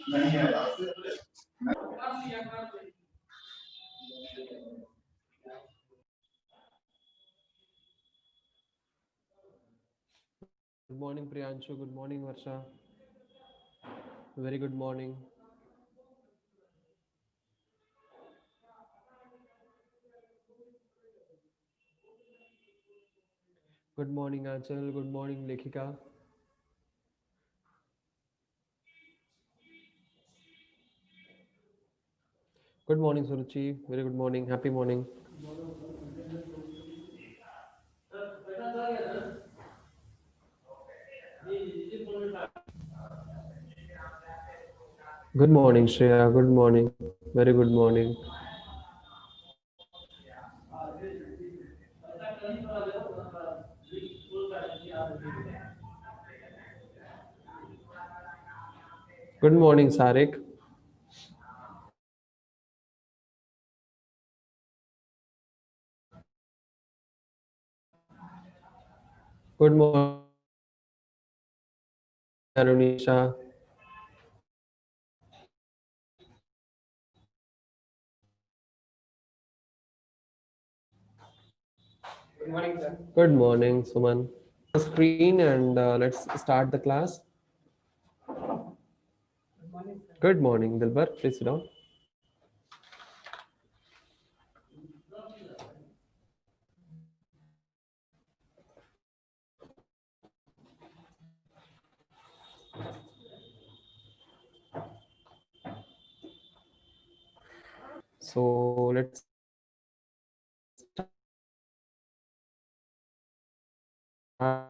Good morning, Priyanshu. Good morning, Varsha. Very good morning. Good morning, Anchal. Good morning, Lekhika. Good morning, Suruchi. Very good morning. Happy morning. Good morning, Shreya. Good morning. Very good morning. Good morning, Sarik. Good morning, Arunisha. Good morning, Suman. Screen and let's start the class. Good morning, Dilbar. Please sit down. So let's start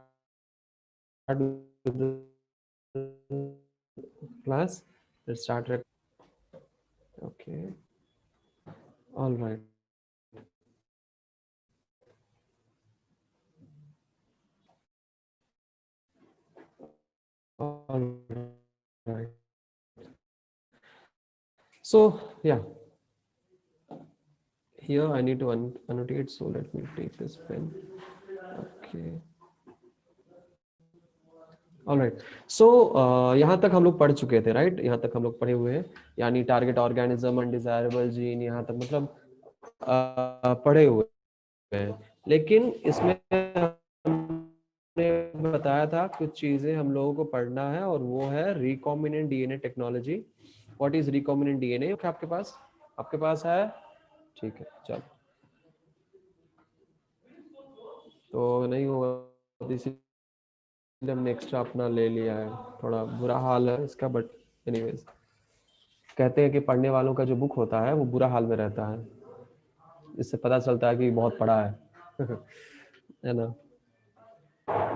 with the class. Let's start. Okay. All right. All right. So yeah, here I need to annotate. So let me take this pen. Okay. Alright so यहाँ तक हम लोग पढ़ चुके थे right यहाँ तक हम लोग पढ़े हुए हैं यानी टारगेट ऑर्गेनिज्म अनडिजायरेबल जीन यहाँ तक मतलब पढ़े हुए हैं लेकिन इसमें हमने बताया था कुछ चीजें हम लोगों को पढ़ना है और वो है recombinant DNA technology what is recombinant DNA आपके पास है ठीक है चलो तो नहीं होगा इसीलिए हमने एक्स्ट्रा अपना ले लिया है थोड़ा बुरा हाल है इसका बट एनीवेज कहते हैं कि पढ़ने वालों का जो बुक होता है वो बुरा हाल में रहता है इससे पता चलता है कि बहुत पढ़ा है है ना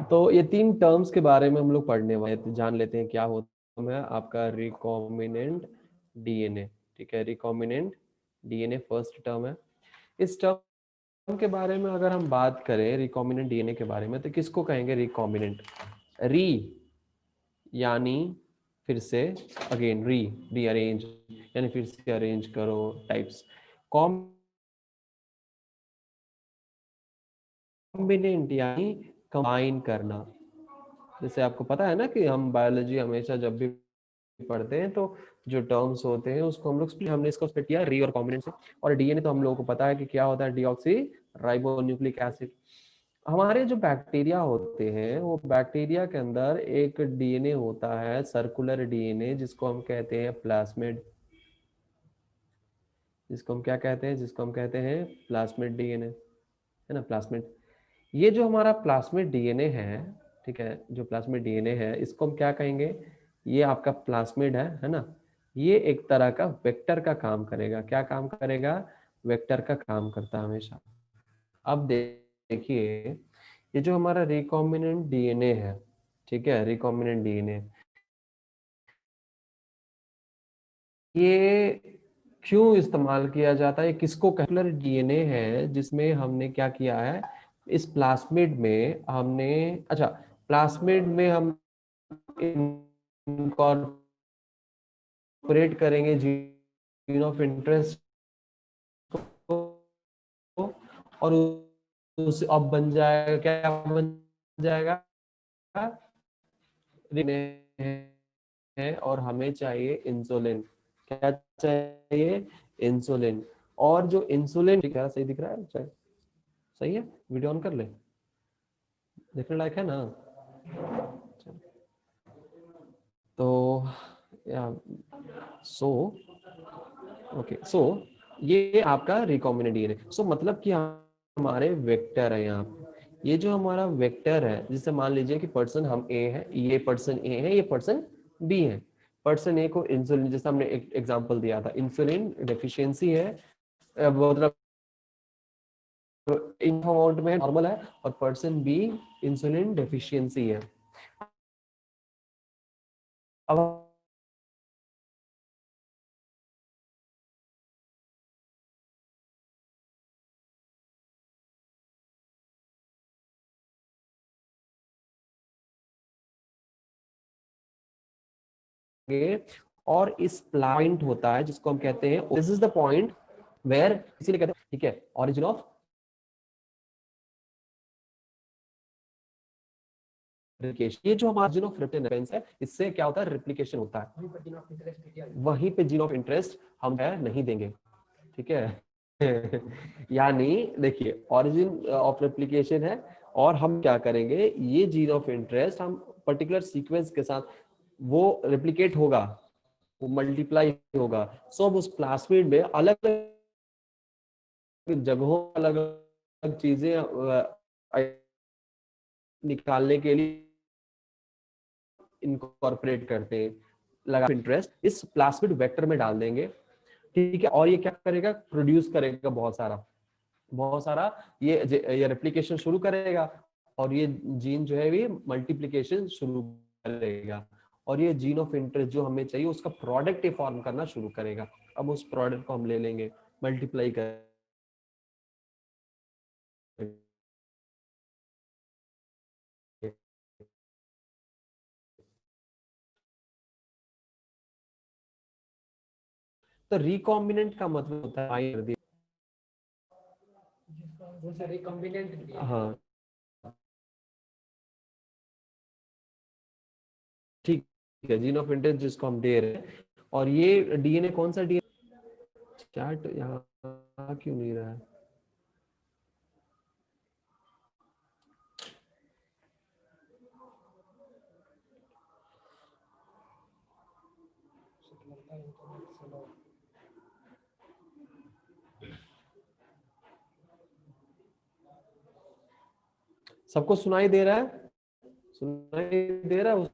तो ये तीन टर्म्स के बारे में हम लोग पढ़ने वाले हैं जान लेते हैं क्या होता है आपका रिकॉम्बिनेंट डीएनए ठीक है रिकॉम्बिनेंट डीएनए फर्स्ट टर्म है इस टर्म के बारे में अगर हम बात करें रिकॉम्बिनेंट डीएनए के बारे में तो किसको कहेंगे रिकॉम्बिनेंट री यानी फिर से अगेन रीअरेंज यानी फिर से अरेंज करो टाइप्स कॉम्बिनेंट यानी कंबाइन करना जैसे आपको पता है ना कि हम बायोलॉजी हमेशा जब भी पढ़ते हैं तो जो टर्म्स होते हैं उसको हम लोग हमने इसको स्प्लिट किया री और कॉम्बिनेंट से और डीएनए तो हम लोगों को पता है कि क्या होता है डीऑक्सी राइबो न्यूक्लिक एसिड हमारे जो बैक्टीरिया होते हैं वो बैक्टीरिया के अंदर एक डीएनए होता है सर्कुलर डीएनए जिसको हम कहते हैं प्लाज्मिड जिसको हम कहते हैं प्लाज्मिड डीएनए है ना प्लाज्मिड ये जो हमारा प्लाज्मिड डीएनए है ठीक है जो प्लाज्मिड डीएनए है इसको हम क्या कहेंगे ये आपका प्लाज्मिड है ना ये एक तरह का वेक्टर का काम करेगा क्या काम करेगा वेक्टर का काम करता है हमेशा अब देखिए ये जो हमारा रिकॉम्बिनेंट डीएनए है ठीक है रिकॉम्बिनेंट डीएनए ये क्यों इस्तेमाल किया जाता है किसको कैलकुलर डीएनए है जिसमें हमने क्या किया है इस प्लास्मिड में हमने अच्छा प्लास्मिड में हम इनकॉर्पोरेट करेंगे जीन ऑफ इंटरेस्ट को और उस अब बन जाएगा क्या बन जाएगा है और हमें चाहिए इंसुलिन। क्या चाहिए? इंसुलिन। और जो इंसुलिन, क्या सही दिख रहा है? चाहिए। सही है, वीडियो ऑन कर ले, देखने लायक है ना? तो या सो ओके, सो ये आपका रिकॉम्बिनेंट डीएनए। सो मतलब कि हमारे वेक्टर है यहाँ पे। ये जो हमारा वेक्टर है, जिससे मान लीजिए कि पर्सन हम ए है, ये पर्सन ए है, ये पर्सन बी है। पर्सन ए को इंसुलिन, जैसे हमने एक एग्जांपल दिया था, इंसुलिन डेफिशिएंसी है, मतलब इन अमाउंट में नॉर्मल है, और पर्सन बी इंसुलिन डेफिशिएंसी है। अब और इस पॉइंट होता है जिसको हम कहते हैं, this is the point where, इसीलिए कहते हैं, ठीक है, ऑरिजिन ऑफ रिप्लिकेशन। ये जो हमारा जीन ऑफ रिप्टेनेंस है, इससे क्या होता है? रिप्लिकेशन होता है। वहीं पे जीन ऑफ इंटरेस्ट हम नहीं देंगे, ठीक है। यानी देखिए, ओरिजिन ऑफ रेप्लिकेशन है, और हम क्या करेंगे, ये जीन ऑफ इंटरेस्ट हम पर्टिकुलर सीक्वेंस के साथ वो रेप्लिकेट होगा, वो मल्टीप्लाई होगा। सो अब उस प्लास्मिड में अलग अलग जगहों, अलग अलग चीजें निकालने के लिए इनकॉर्पोरेट करते हैं, लगा इंटरेस्ट इस प्लास्मिड वेक्टर में डाल देंगे, ठीक है। और ये क्या करेगा? प्रोड्यूस करेगा बहुत सारा, बहुत सारा, ये रेप्लिकेशन शुरू करेगा, और ये जीन जो है ये मल्टीप्लिकेशन शुरू करेगा, और ये जीन ऑफ इंटरेस्ट जो हमें चाहिए उसका प्रोडक्ट फॉर्म करना शुरू करेगा। अब उस प्रोडक्ट को हम ले लेंगे, मल्टीप्लाई करेंगे। तो रिकॉम्बिनेंट का मतलब होता है, हाँ ठीक है, जीन ऑफ इंटरेस्ट जिसको हम दे रहे हैं, और ये डीएनए कौन सा डीएनए? चैट यहाँ क्यों नहीं रहा है? सबको सुनाई दे रहा है? सुनाई दे रहा है उसमें?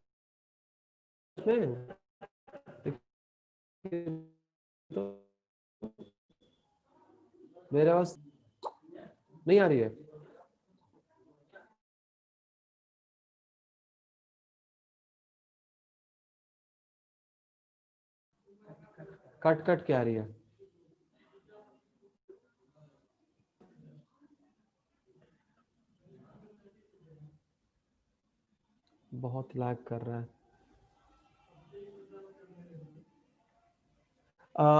तो मेरे पास नहीं आ रही है। कट कट के आ रही है। बहुत लैग कर रहा है।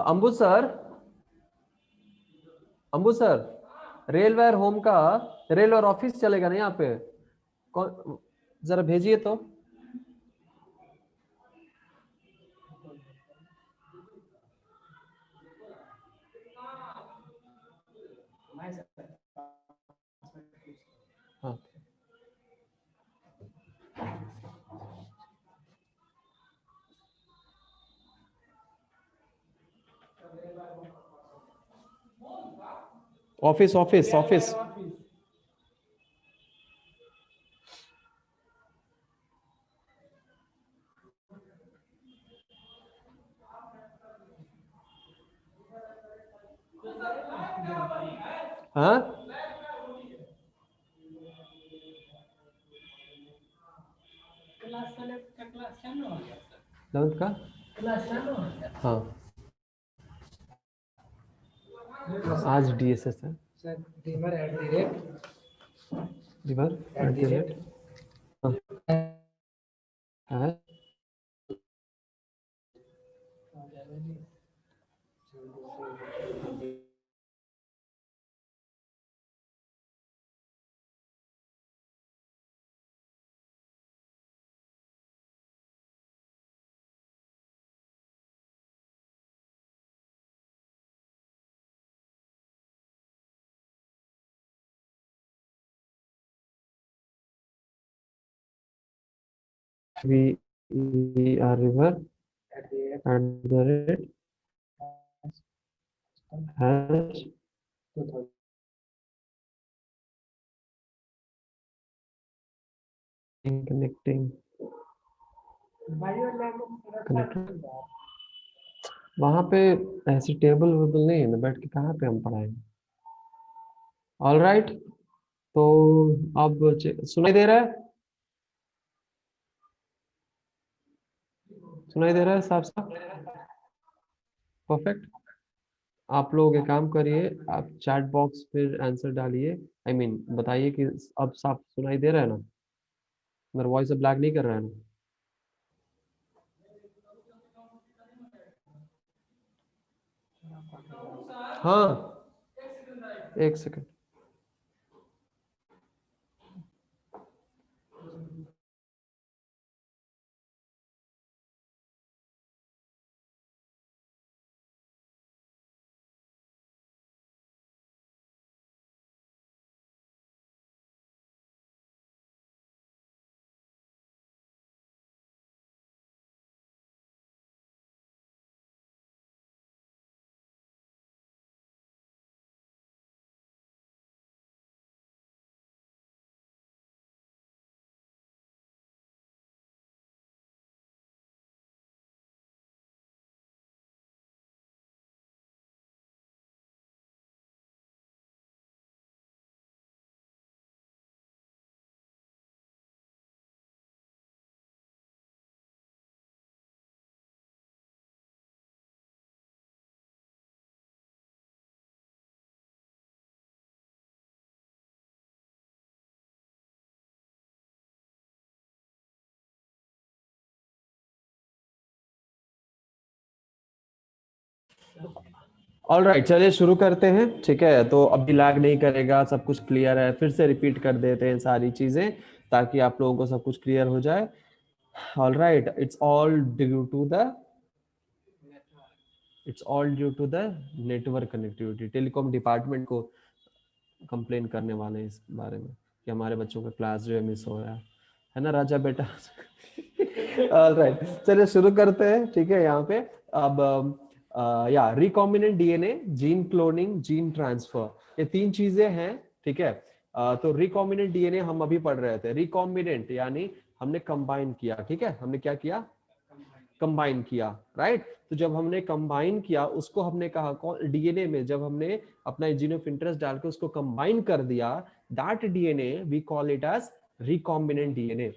अंबु सर, अंबु सर, रेलवेयर होम का रेलवेयर ऑफिस चलेगा ना यहाँ पे? कौन, जरा भेजिए तो। हाँ, ऑफिस ऑफिस ऑफिस। हाँ, 11th का, हाँ आज डीएसएस है। रिवर एट द रेट, हाँ VER river @ has connecting connected। वहां पे ऐसी टेबल वेबल नहीं है ना, बैठ के कहाँ पे हम पढ़ाएंगे। ऑल राइट, तो अब सुनाई दे रहा है, सुनाई दे रहा है साफ साफ, परफेक्ट। आप लोग एक काम करिए, आप चैट बॉक्स पे आंसर डालिए, आई मीन बताइए कि अब साफ सुनाई दे रहा है ना, मेरा वॉइस ब्लैक नहीं कर रहा है ना। हाँ, एक सेकंड। ऑल राइट, चलिए शुरू करते हैं। ठीक है, तो अभी लैग नहीं करेगा, सब कुछ क्लियर है। फिर से रिपीट कर देते हैं सारी चीजें ताकि आप लोगों को सब कुछ क्लियर हो जाए। All right, it's all due to the network connectivity. Telecom department को कंप्लेन करने वाले हैं इस बारे में कि हमारे बच्चों का क्लास जो है मिस हो रहा है ना राजा बेटा। ऑल राइट, चलिए शुरू करते हैं। ठीक है, यहाँ पे अब या recombinant DNA, gene cloning, gene transfer, ये तीन चीजें हैं। ठीक है, तो रिकॉम्बिनेंट डीएनए हम अभी पढ़ रहे थे। रिकॉम्बिनेंट यानी हमने कंबाइन किया। ठीक है, हमने क्या किया, कंबाइन किया, राइट। तो जब हमने कंबाइन किया उसको हमने कहा डीएनए में, जब हमने अपना जीन ऑफ इंटरेस्ट डाल के उसको कंबाइन कर दिया, that DNA we call it as recombinant DNA.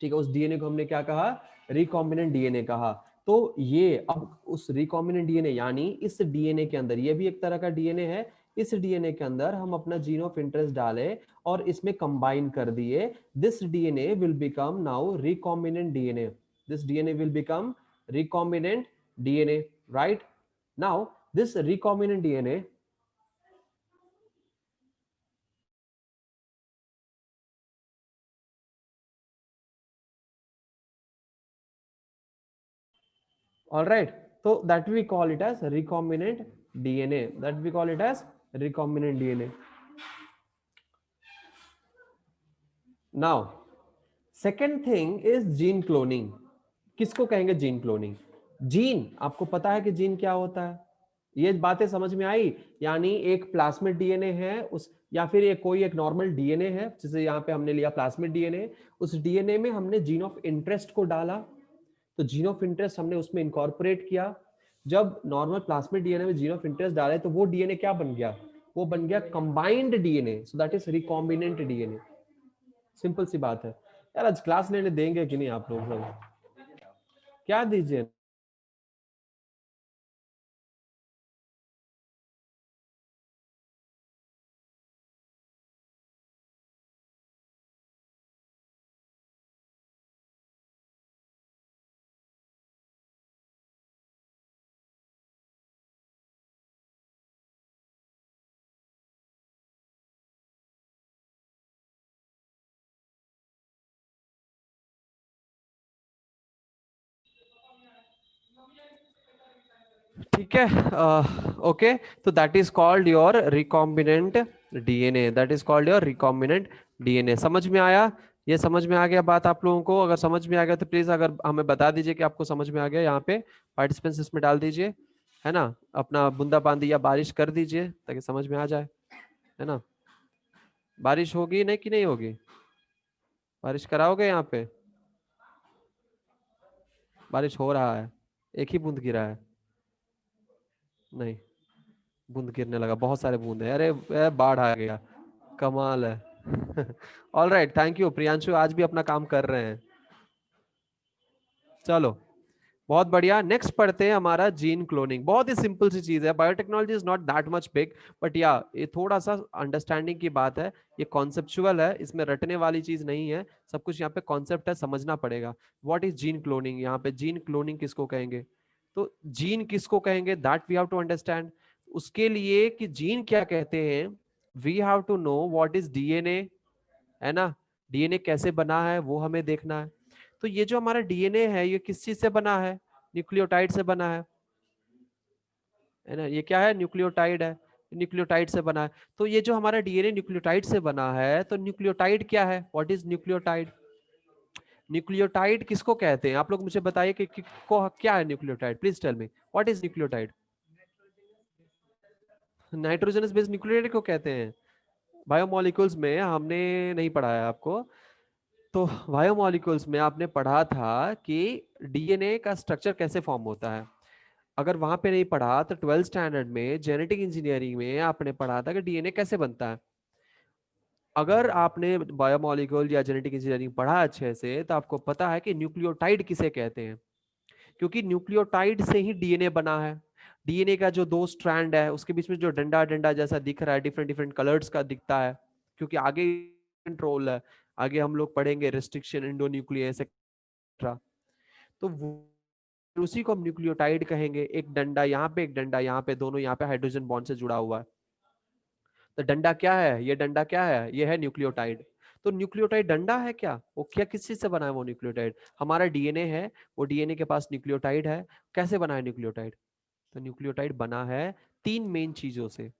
ठीक है, उस डीएनए को हमने क्या कहा, रिकॉम्बिनेंट डीएनए कहा। तो ये अब उस रिकॉम्बिनेंट डीएनए यानी इस डीएनए के अंदर, ये भी एक तरह का डीएनए है, इस डीएनए के अंदर हम अपना जीन ऑफ इंटरेस्ट डाले और इसमें कंबाइन कर दिए। This DNA will become now recombinant DNA. This DNA will become recombinant DNA, right? Now, this recombinant DNA, all right, so that we call it as recombinant DNA. That we call it as recombinant DNA. Now, second thing is gene cloning. किसको कहेंगे gene cloning? Gene, आपको पता है कि gene क्या होता है? ये बातें समझ में आई? यानी एक प्लाज्मिड डीएनए है उस, या फिर एक कोई एक नॉर्मल डीएनए है, जैसे यहाँ पे हमने लिया प्लाज्मिड डीएनए, उस डीएनए में हमने जीन ऑफ इंटरेस्ट को डाला, तो जीन ऑफ इंटरेस्ट हमने उसमें इनकॉर्पोरेट किया। जब नॉर्मल प्लाज्मिड डीएनए में जीन ऑफ इंटरेस्ट डाले तो वो डीएनए क्या बन गया, वो बन गया combined DNA, so that is recombinant DNA. Simple सी बात है यार। आज क्लास लेने देंगे कि नहीं आप लोग? क्या दीजिए? ठीक है, ओके, तो that is called your recombinant DNA, that is called your recombinant DNA. समझ में आया? ये समझ में आ गया बात आप लोगों को? अगर समझ में आ गया तो प्लीज अगर हमें बता दीजिए कि आपको समझ में आ गया। यहाँ पे पार्टिसिपेंट्स इसमें डाल दीजिए, है ना, अपना बूंदाबांदी या बारिश कर दीजिए ताकि समझ में आ जाए, है ना। बारिश होगी नहीं कि नहीं होगी? बारिश कराओगे यहाँ पे? बारिश हो रहा है, एक ही बूंद गिरा है। नहीं, बूंद गिरने लगा, बहुत सारे बूंद है। अरे बाढ़ आ गया, कमाल है। All right, thank you Priyanshu, आज भी अपना काम कर रहे हैं। चलो बहुत बढ़िया, नेक्स्ट पढ़ते हैं हमारा जीन क्लोनिंग। बहुत ही सिंपल सी चीज है, biotechnology is not that much big, but या ये थोड़ा सा अंडरस्टैंडिंग की बात है। ये कॉन्सेप्चुअल है, इसमें रटने वाली चीज नहीं है, सब कुछ यहाँ पे कॉन्सेप्ट है, समझना पड़ेगा। What is gene cloning? यहाँ पे जीन क्लोनिंग किसको कहेंगे, तो जीन किसको कहेंगे that we have to understand. उसके लिए कि जीन क्या कहते हैं, we have to know what is DNA, है ना। डीएनए कैसे बना है वो हमें देखना है। तो ये जो हमारा डीएनए है ये किस चीज से बना है? न्यूक्लियोटाइड से बना है ना। ये क्या है? न्यूक्लियोटाइड है, न्यूक्लियोटाइड से बना है। तो ये जो हमारा डीएनए न्यूक्लियोटाइड से बना है, तो न्यूक्लियोटाइड क्या है? What is nucleotide? न्यूक्लियोटाइड किसको कहते हैं? आप लोग मुझे बताइए कि क्या है nucleotide, please tell me what is nucleotide. Nitrogenous based nucleotide को कहते हैं। बायोमोलिक्यूल्स में हमने नहीं पढ़ाया आपको, तो बायोमोलिक्यूल्स में आपने पढ़ा था कि डीएनए का स्ट्रक्चर कैसे फॉर्म होता है। अगर वहां पे नहीं पढ़ा तो 12th स्टैंडर्ड में जेनेटिक इंजीनियरिंग में आपने पढ़ा था कि डीएनए कैसे बनता है। अगर आपने बायोमोलिक्यूल या जेनेटिक इंजीनियरिंग पढ़ा अच्छे से तो आपको पता है कि न्यूक्लियोटाइड किसे कहते हैं, क्योंकि न्यूक्लियोटाइड से ही डीएनए बना है। डीएनए का जो दो स्ट्रैंड है उसके बीच में जो डंडा डंडा जैसा दिख रहा है, डिफरेंट डिफरेंट कलर्स का दिखता है, क्योंकि आगे कंट्रोल है। आगे हम लोग पढ़ेंगे रिस्ट्रिक्शन, इंडोन्यूक्लियस एक्सेट्रा। तो उसी को हम न्यूक्लियोटाइड कहेंगे। एक डंडा यहाँ पे, एक डंडा यहाँ पे, दोनों यहाँ पे हाइड्रोजन बॉन्ड से जुड़ा हुआ है। तो डंडा क्या है? ये डंडा क्या है? ये है न्यूक्लियोटाइड। तो न्यूक्लियोटाइड डंडा है क्या? वो क्या किस चीज से बना है वो न्यूक्लियोटाइड? हमारा डीएनए है, वो डीएनए के पास न्यूक्लियोटाइड है। कैसे बना है न्यूक्लियोटाइड? तो न्यूक्लियोटाइड बना है तीन मेन चीजों से।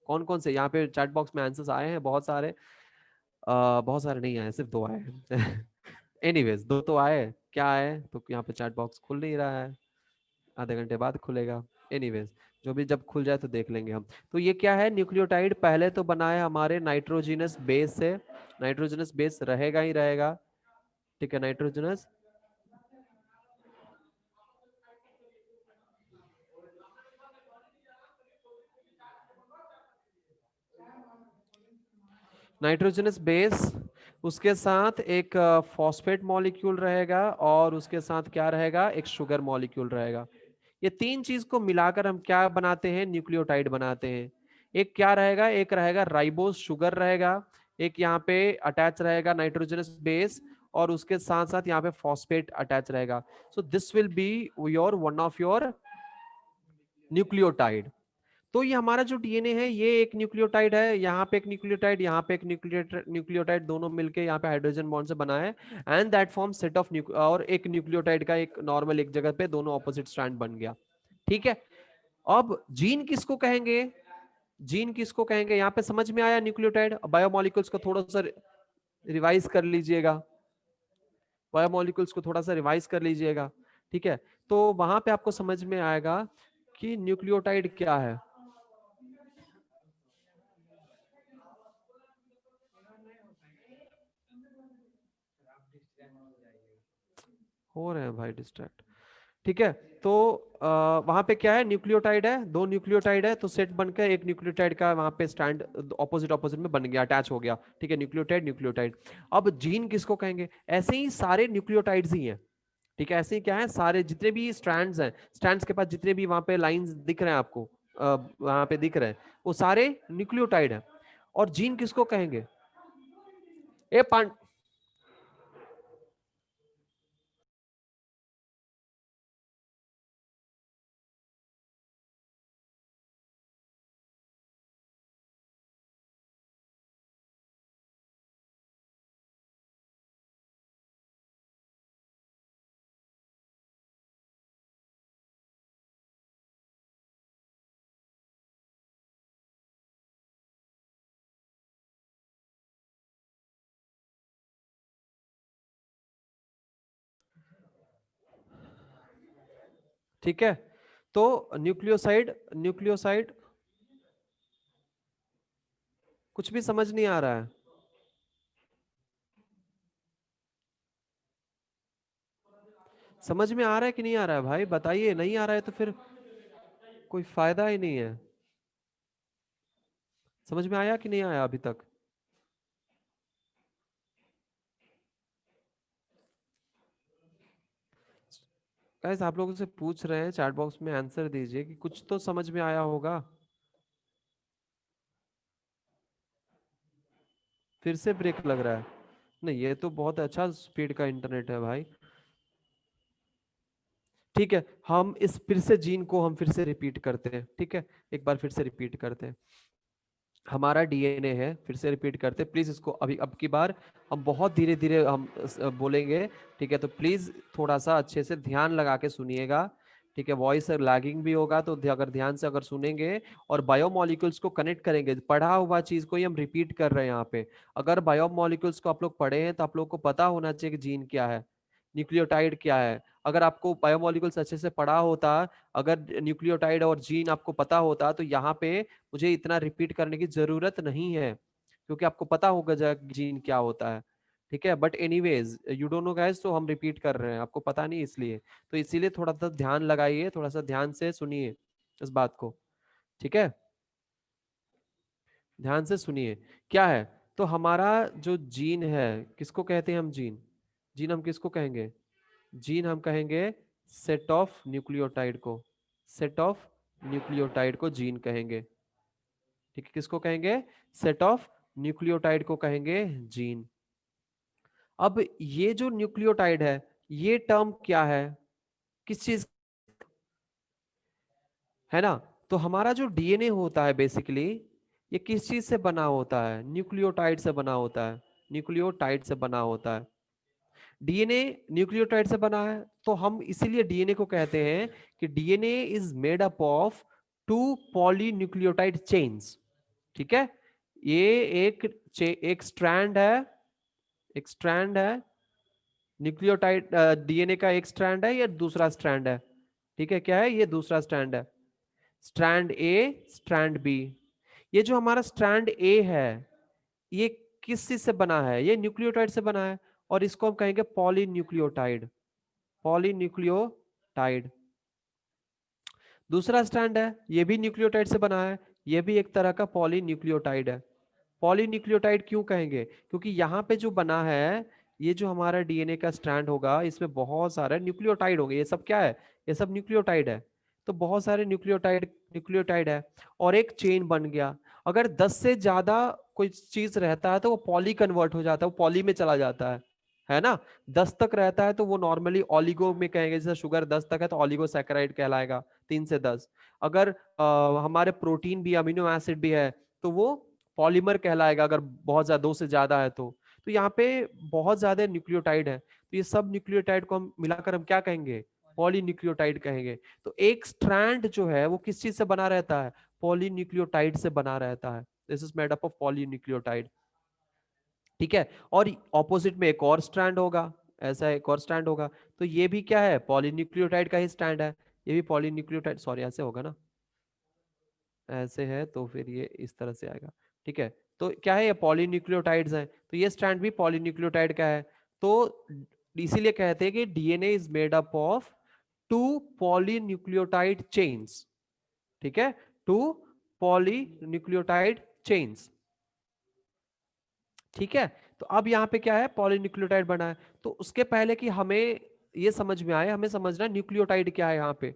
कौन कौन से? यहाँ पे चैट बॉक्स में आंसर्स आए हैं बहुत सारे। बहुत सारे नहीं आए, सिर्फ दो आए हैं। एनीवेज, दो तो आए, क्या आए? तो यहाँ पे चैट बॉक्स खुल नहीं रहा है, आधे घंटे बाद खुलेगा। एनीवेज, जो भी जब खुल जाए तो देख लेंगे हम। तो ये क्या है? न्यूक्लियोटाइड पहले तो बना है हमारे नाइट्रोजनस बेस से। नाइट्रोजनस बेस रहेगा ही रहेगा, ठीक है, नाइट्रोजनस। नाइट्रोजनस बेस, उसके साथ एक फॉस्फेट मॉलिक्यूल रहेगा, और उसके साथ क्या रहेगा? एक शुगर मॉलिक्यूल रहेगा। ये तीन चीज को मिलाकर हम क्या बनाते हैं? न्यूक्लियोटाइड बनाते हैं। एक क्या रहेगा? एक रहेगा राइबोस शुगर रहेगा, एक यहाँ पे अटैच रहेगा नाइट्रोजनस बेस, और उसके साथ साथ यहाँ पे फॉस्फेट अटैच रहेगा। So this will be your one of your nucleotide. तो ये हमारा जो डीएनए है ये एक न्यूक्लियोटाइड है, यहाँ पे एक न्यूक्लियोटाइड, यहाँ पे एक न्यूक्लियोटाइड, दोनों मिलके यहाँ पे हाइड्रोजन बॉन्ड से बना है। And that form set of और एक न्यूक्लियोटाइड का एक नॉर्मल एक जगह पे दोनों ऑपोजिट स्ट्रैंड बन गया। ठीक है, अब जीन किसको कहेंगे? जीन किसको कहेंगे? यहाँ पे समझ में आया न्यूक्लियोटाइड? बायोमोलिक्यूल्स को थोड़ा सा रिवाइज कर लीजिएगा, बायोमोलिक्यूल्स को थोड़ा सा रिवाइज कर लीजिएगा। ठीक है, तो वहां पे आपको समझ में आएगा कि न्यूक्लियोटाइड क्या है। हो रहे हैं भाई डिस्ट्रैक्ट। ठीक है, तो वहां पे क्या है? न्यूक्लियोटाइड है, दो न्यूक्लियोटाइड है, तो सेट बनकर एक न्यूक्लियोटाइड का वहां पे स्टैंड ऑपोजिट ऑपोजिट में बन गया, अटैच हो गया। ठीक है, न्यूक्लियोटाइड न्यूक्लियोटाइड। अब जीन किसको कहेंगे? ऐसे ही सारे न्यूक्लियोटाइड्स ही हैं। ठीक है, ऐसे ही क्या है, सारे जितने भी स्ट्रैंड्स हैं, स्ट्रैंड्स के पास जितने भी वहां पे लाइंस दिख रहे हैं आपको, वहां पे दिख रहे हैं, वो सारे न्यूक्लियोटाइड हैं। और जीन किसको कहेंगे? ए ठीक है, तो न्यूक्लियोसाइड, न्यूक्लियोसाइड कुछ भी समझ नहीं आ रहा है? समझ में आ रहा है कि नहीं आ रहा है भाई, बताइए। नहीं आ रहा है तो फिर कोई फायदा ही नहीं है। समझ में आया कि नहीं आया अभी तक? गाइस आप लोगों से पूछ रहे हैं, चैट बॉक्स में आंसर दीजिए कि कुछ तो समझ में आया होगा। फिर से ब्रेक लग रहा है? नहीं, ये तो बहुत अच्छा स्पीड का इंटरनेट है भाई। ठीक है, हम इस फिर से जीन को हम फिर से रिपीट करते हैं। ठीक है, एक बार फिर से रिपीट करते हैं। हमारा डीएनए है, फिर से रिपीट करते हैं प्लीज इसको। अभी अब की बार हम बहुत धीरे धीरे हम बोलेंगे। ठीक है, तो प्लीज थोड़ा सा अच्छे से ध्यान लगा के सुनिएगा। ठीक है, वॉइस लैगिंग भी होगा तो अगर ध्यान से अगर सुनेंगे और बायोमोलिक्यूल्स को कनेक्ट करेंगे, पढ़ा हुआ चीज को ही हम रिपीट कर रहे हैं यहाँ पे। अगर बायोमोलिक्यूल्स को आप लोग पढ़े हैं तो आप लोग को पता होना चाहिए कि जीन क्या है, न्यूक्लियोटाइड क्या है। अगर आपको बायोमोलिक्यूल्स अच्छे से पढ़ा होता, अगर न्यूक्लियोटाइड और जीन आपको पता होता, तो यहाँ पे मुझे इतना रिपीट करने की जरूरत नहीं है, क्योंकि आपको पता होगा जीन क्या होता है। ठीक है, but anyways you don't know guys, तो हम रिपीट कर रहे हैं, आपको पता नहीं इसलिए। तो इसीलिए थोड़ा सा ध्यान लगाइए, थोड़ा सा ध्यान से सुनिए इस बात को। ठीक है, ध्यान से सुनिए। क्या है, तो हमारा जो जीन है, किसको कहते हैं हम जीन? जीन हम किसको कहेंगे? जीन हम कहेंगे सेट ऑफ न्यूक्लियोटाइड को। सेट ऑफ न्यूक्लियोटाइड को जीन कहेंगे। ठीक है, किसको कहेंगे? सेट ऑफ न्यूक्लियोटाइड को कहेंगे जीन। अब ये जो न्यूक्लियोटाइड है, ये टर्म क्या है, किस चीज है ना? तो हमारा जो डीएनए होता है बेसिकली, ये किस चीज से बना होता है? न्यूक्लियोटाइड से बना होता है। न्यूक्लियोटाइड से बना होता है डीएनए, न्यूक्लियोटाइड से बना है। तो हम इसीलिए डीएनए को कहते हैं कि DNA is made up of two polynucleotide chains. ठीक है, ये एक स्ट्रैंड है, एक स्ट्रैंड है न्यूक्लियोटाइड। डीएनए का एक स्ट्रैंड है, ये दूसरा स्ट्रैंड है। ठीक है, क्या है ये? दूसरा स्ट्रैंड है। स्ट्रैंड ए, स्ट्रैंड बी। ये जो हमारा स्ट्रैंड ए है, ये किस चीज से बना है? ये न्यूक्लियोटाइड से बना है, और इसको हम कहेंगे पॉलीन्यूक्लियोटाइड। पॉलीन्यूक्लियोटाइड। दूसरा स्ट्रैंड है, ये भी न्यूक्लियोटाइड से बना है, ये भी एक तरह का पॉलीन्यूक्लियोटाइड है। पॉलीन्यूक्लियोटाइड क्यों कहेंगे? क्योंकि यहाँ पे जो बना है, ये जो हमारा डीएनए का स्ट्रैंड होगा, इसमें बहुत सारे न्यूक्लियोटाइड होंगे। ये सब क्या है? ये सब न्यूक्लियोटाइड है। तो बहुत सारे न्यूक्लियोटाइड न्यूक्लियोटाइड है, और एक चेन बन गया। अगर 10 से ज्यादा कोई चीज रहता है तो वो पॉली कन्वर्ट हो जाता है, वो पॉली में चला जाता है ना? 10 तक रहता है तो वो नॉर्मली ऑलिगो में कहेंगे, जैसे शुगर 10 तक है तो ऑलिगोसैकेराइड कहलाएगा। 3 से 10। अगर हमारे प्रोटीन भी, अमीनो एसिड भी है, तो वो पॉलीमर कहलाएगा, अगर बहुत ज्यादा 2 से ज्यादा है तो यहाँ पे बहुत ज्यादा न्यूक्लियोटाइड है, तो ये सब न्यूक्लियोटाइड को हम मिलाकर हम क्या कहेंगे? पॉलीन्यूक्लियोटाइड कहेंगे। तो एक स्ट्रैंड जो है वो किस चीज से बना रहता है? पॉलीन्यूक्लियोटाइड से बना रहता है। This is made up of polynucleotide. ठीक है, और ऑपोजिट में एक और स्ट्रैंड होगा, ऐसा एक और स्ट्रैंड होगा, तो ये भी क्या है? पॉलीन्यूक्लियोटाइड का ही स्ट्रैंड है। ये भी पॉलीन्यूक्लियोटाइड, सॉरी ऐसे होगा ना, ऐसे है तो फिर ये इस तरह से आएगा। ठीक है, तो क्या है? ये पॉलीन्यूक्लियोटाइड्स हैं, तो ये स्ट्रैंड भी पॉलीन्यूक्लियोटाइड का है। तो इसीलिए कहते हैं कि DNA is made up of two polynucleotide chains. ठीक है, टू पॉलीन्यूक्लियोटाइड चेन्स। ठीक है, तो अब यहाँ पे क्या है? पॉलीन्यूक्लियोटाइड बना है। तो उसके पहले कि हमें ये समझ में आए, हमें समझना है न्यूक्लियोटाइड क्या है यहाँ पे।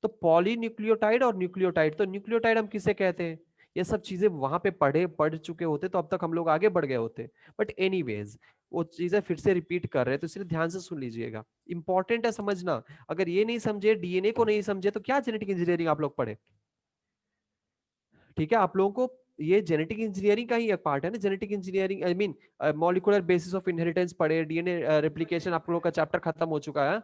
तो पॉलीन्यूक्लियोटाइड और न्यूक्लियोटाइड, तो न्यूक्लियोटाइड हम किसे कहते हैं? ये सब चीजें वहां पे पढ़ चुके होते तो अब तक हम लोग आगे बढ़ गए होते। बट एनीवेज वो चीजें फिर से रिपीट कर रहे हैं, तो इसलिए ध्यान से सुन लीजिएगा, इंपॉर्टेंट है समझना। अगर ये नहीं समझे, डीएनए को नहीं समझे, तो क्या जेनेटिक इंजीनियरिंग आप लोग पढ़े? ठीक है, आप लोगों को ये जेनेटिक इंजीनियरिंग का ही एक पार्ट है ना। Genetic engineering, I mean molecular basis of inheritance पढ़े, डीएनए रेप्लिकेशन आप लोगों का चैप्टर खत्म हो चुका है।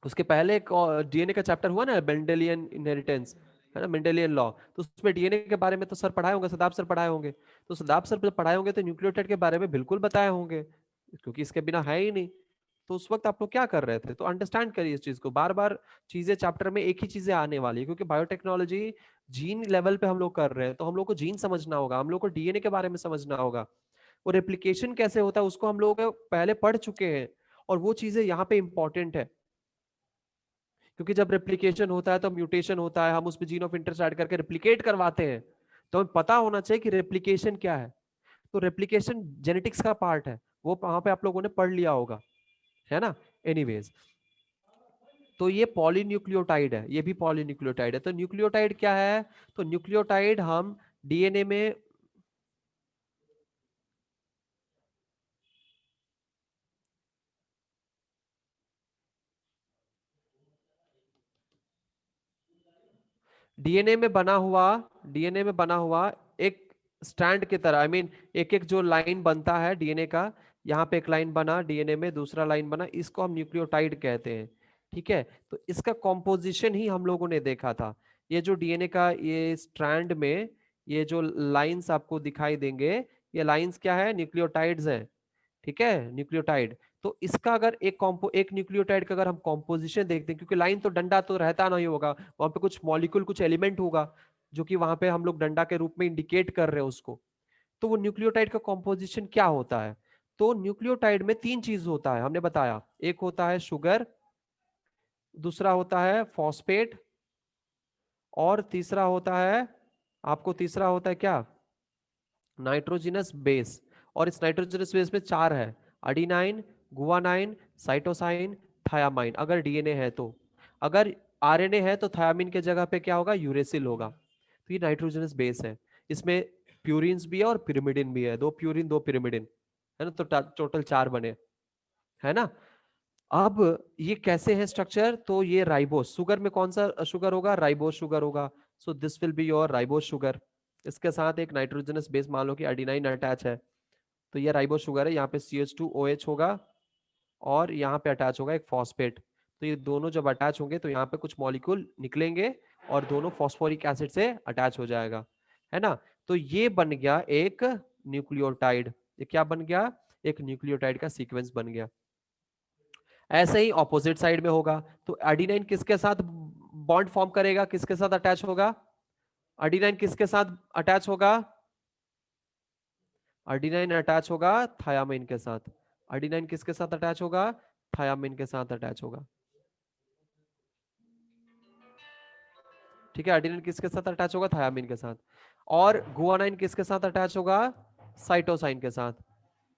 उसके पहले एक डीएनए का चैप्टर हुआ ना, मेंडेलियन इनहेरिटेंस, है ना, मेंडेलियन लॉ। तो उसमें डीएनए के बारे में तो सर पढ़ाए होंगे, सदाब सर पढ़ाए होंगे। तो सदाब सर पढ़ाए होंगे तो न्यूक्लियोटाइड के बारे में बिल्कुल बताए होंगे, क्योंकि इसके बिना है ही नहीं। तो उस वक्त आप लोग क्या कर रहे थे? तो अंडरस्टैंड करिए इस चीज को, बार बार चीजें चैप्टर में एक ही चीजें आने वाली है, क्योंकि बायोटेक्नोलॉजी जीन लेवल पे हम लोग कर रहे हैं, तो हम लोग को जीन समझना होगा, हम लोग को डीएनए के बारे में समझना होगा, वो रेप्लिकेशन कैसे होता है उसको हम लोग पहले पढ़ चुके हैं, और वो चीजें यहाँ पे इंपॉर्टेंट है, क्योंकि जब रेप्लिकेशन होता है तो म्यूटेशन होता है, हम उसमें जीन ऑफ इंटरेस्ट ऐड करके रेप्लिकेट करवाते हैं, तो हमें पता होना चाहिए कि रेप्लिकेशन क्या है। तो रेप्लिकेशन जेनेटिक्स का पार्ट है, वो वहां पे आप लोगों ने पढ़ लिया होगा, है ना। एनीवेज, तो ये पॉलीन्यूक्लियोटाइड है, ये भी पॉलीन्यूक्लियोटाइड है। तो न्यूक्लियोटाइड क्या है? तो न्यूक्लियोटाइड हम डीएनए में, डीएनए में बना हुआ डीएनए में बना हुआ एक स्टैंड की तरह, आई मीन एक एक जो लाइन बनता है डीएनए का, यहाँ पे एक लाइन बना डीएनए में, दूसरा लाइन बना, इसको हम न्यूक्लियोटाइड कहते हैं। ठीक है, तो इसका कॉम्पोजिशन ही हम लोगों ने देखा था। ये जो डीएनए का ये स्ट्रैंड में ये जो लाइंस आपको दिखाई देंगे, ये लाइंस क्या है? न्यूक्लियोटाइड्स हैं। ठीक है, न्यूक्लियोटाइड। तो इसका अगर एक न्यूक्लियोटाइड का अगर हम कॉम्पोजिशन देखते हैं, क्योंकि लाइन तो डंडा तो रहता नहीं होगा, वहां पे कुछ मॉलिक्यूल कुछ एलिमेंट होगा जो कि वहां पे हम लोग डंडा के रूप में इंडिकेट कर रहे हैं उसको, तो वो न्यूक्लियोटाइड का कॉम्पोजिशन क्या होता है? तो न्यूक्लियोटाइड में तीन चीज होता है, हमने बताया, एक होता है शुगर, दूसरा होता है फॉस्फेट, और तीसरा होता है, आपको तीसरा होता है क्या? Nitrogenous base. और इस नाइट्रोजनस बेस में चार है, अडीनाइन, गुआनाइन, साइटोसाइन, थायामाइन, अगर डीएनए है तो। अगर आरएनए है तो थायामीन के जगह पे क्या होगा? यूरेसिल होगा। तो ये नाइट्रोजनस बेस है, इसमें प्यूरिन्स भी है और पिरिमिडिन भी है, दो प्यूरिन दो पिरिमिडिन, है ना, तो टोटल चार बने, है ना। अब ये कैसे है स्ट्रक्चर? तो ये राइबोस, शुगर में कौन सा शुगर होगा? राइबोस शुगर होगा। So this will be your ribose sugar. इसके साथ एक नाइट्रोजनस बेस, मान लो कि एडिनाइन अटैच है, तो ये राइबोस शुगर है। यहाँ पे CH2OH होगा, और यहाँ पे अटैच होगा एक फॉस्फेट। तो ये दोनों जब अटैच होंगे तो यहाँ पे कुछ मॉलिक्यूल निकलेंगे, और दोनों फॉस्फोरिक एसिड से अटैच हो जाएगा, है ना। तो ये बन गया एक न्यूक्लियोटाइड। ये क्या बन गया? एक न्यूक्लियोटाइड का सीक्वेंस बन गया। ऐसे ही ऑपोजिट साइड में होगा, तो एडिनाइन किसके साथ बॉन्ड फॉर्म करेगा, किसके साथ अटैच होगा? एडिनाइन किसके साथ अटैच होगा? एडिनाइन अटैच होगा थायामीन के साथ। एडिनाइन किसके साथ अटैच होगा? थायामीन के साथ अटैच होगा। ठीक है, एडिनाइन किसके साथ अटैच होगा? थायामीन के साथ। और गुआनाइन किसके साथ अटैच होगा? साइटोसाइन के साथ।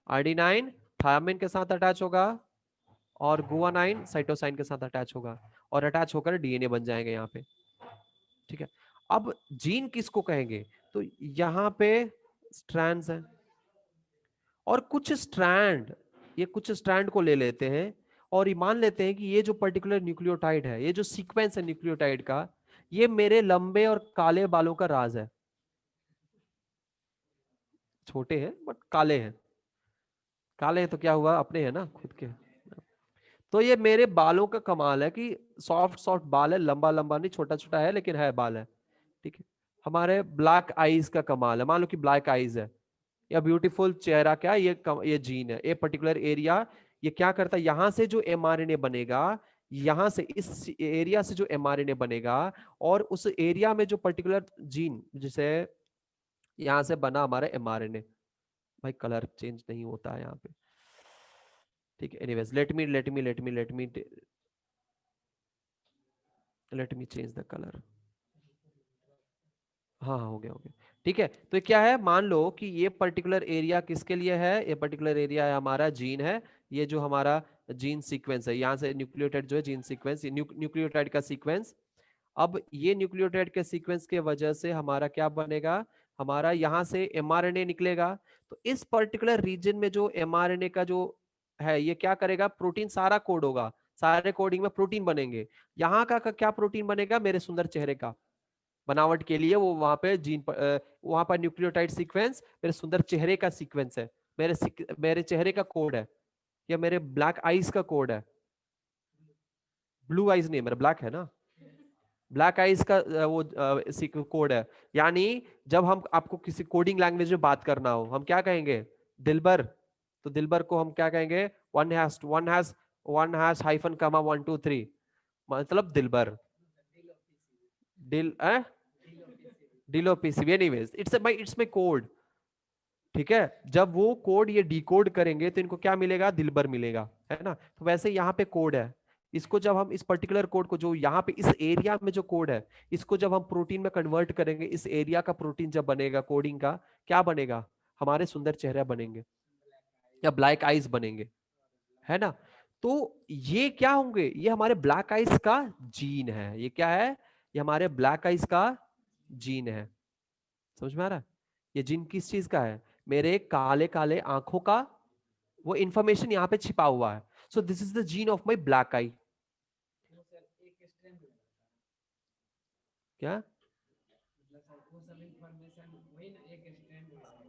एडिनाइन थायामीन के साथ अटैच होगा, और गुआनाइन साइटोसाइन के साथ अटैच होगा, और अटैच होकर डीएनए बन जाएंगे यहाँ पे। ठीक है, अब जीन किसको कहेंगे? तो यहाँ पे स्ट्रैंड्स हैं, और कुछ स्ट्रैंड, ये कुछ स्ट्रैंड को ले लेते हैं, और ये मान लेते हैं कि ये जो पर्टिकुलर न्यूक्लियोटाइड है, ये जो सीक्वेंस है न्यूक्लियोटाइड का, ये मेरे लंबे और काले बालों का राज है। छोटे हैं बट काले हैं। काले हैं तो क्या हुआ? अपने हैं ना, खुद के। तो ये मेरे बालों का कमाल है कि सॉफ्ट सॉफ्ट बाल है, लंबा लंबा नहीं, छोटा छोटा है, लेकिन है, बाल है। ठीक है, हमारे ब्लैक आईज का कमाल है, मान लो कि ब्लैक आईज है, या ब्यूटीफुल चेहरा, क्या ये जीन है, ये पर्टिकुलर एरिया। ये क्या करता है? यहां से जो एमआरएनए बनेगा, यहां से इस एरिया से जो एमआरएनए बनेगा, और उस एरिया में जो पर्टिकुलर जीन, जिसे यहां से बना हमारा एमआरएनए, भाई कलर चेंज नहीं होता है यहाँ पे। ठीक है, anyways, let me change the colour. हाँ हाँ, हो गया हो गया। ठीक है, तो ये क्या है? मान लो कि ये पर्टिकुलर एरिया किसके लिए है? ये पर्टिकुलर एरिया है हमारा जीन है, ये जो हमारा जीन सीक्वेंस है, यहाँ से न्यूक्लियोटाइड जो है जीन सीक्वेंस, न्यूक्लियोटाइड का सीक्वेंस। अब ये न्यूक्लियोटाइड के सीक्वेंस के वजह से हमारा क्या बनेगा? हमारा यहाँ से एमआरएनए निकलेगा। तो इस पर्टिकुलर रीजन में जो एमआरएनए का जो है, ये क्या करेगा? प्रोटीन सारा कोड होगा, सारे कोडिंग में प्रोटीन बनेंगे। यहाँ का क्या प्रोटीन बनेगा? मेरे सुंदर चेहरे का बनावट के लिए वो वहां पे वहां पर न्यूक्लियोटाइड सीक्वेंस मेरे सुंदर चेहरे का सीक्वेंस है, मेरे चेहरे का कोड है, या मेरे ब्लैक आईज का कोड है। ब्लू आईज नहीं, मेरा ब्लैक है ना, ब्लैक आईज का वो कोड है। यानी जब हम आपको किसी कोडिंग लैंग्वेज में बात करना हो, हम क्या कहेंगे? दिलबर। तो दिलबर को हम क्या कहेंगे? वन हैज 1#-123 मतलब दिलबर, दिल डिलो PCB, anyways it's my code. ठीक है, जब वो कोड ये डिकोड करेंगे तो इनको क्या मिलेगा, दिलबर मिलेगा, है ना। तो वैसे यहाँ पे कोड है, इसको जब हम इस पर्टिकुलर कोड को जो यहाँ पे इस एरिया में जो कोड है, इसको जब हम प्रोटीन में कन्वर्ट करेंगे, इस एरिया का प्रोटीन जब बनेगा कोडिंग का, क्या बनेगा, हमारे सुंदर चेहरे बनेंगे या ब्लैक आईज बनेंगे, है ना। तो ये क्या होंगे, ये हमारे ब्लैक आइज का जीन है, ये क्या है, ये हमारे ब्लैक आइज का जीन है। समझ में आ रहा है, ये जीन किस चीज का है, मेरे काले काले आंखों का, वो इंफॉर्मेशन यहाँ पे छिपा हुआ है। So this is the gene of my black eye. क्या,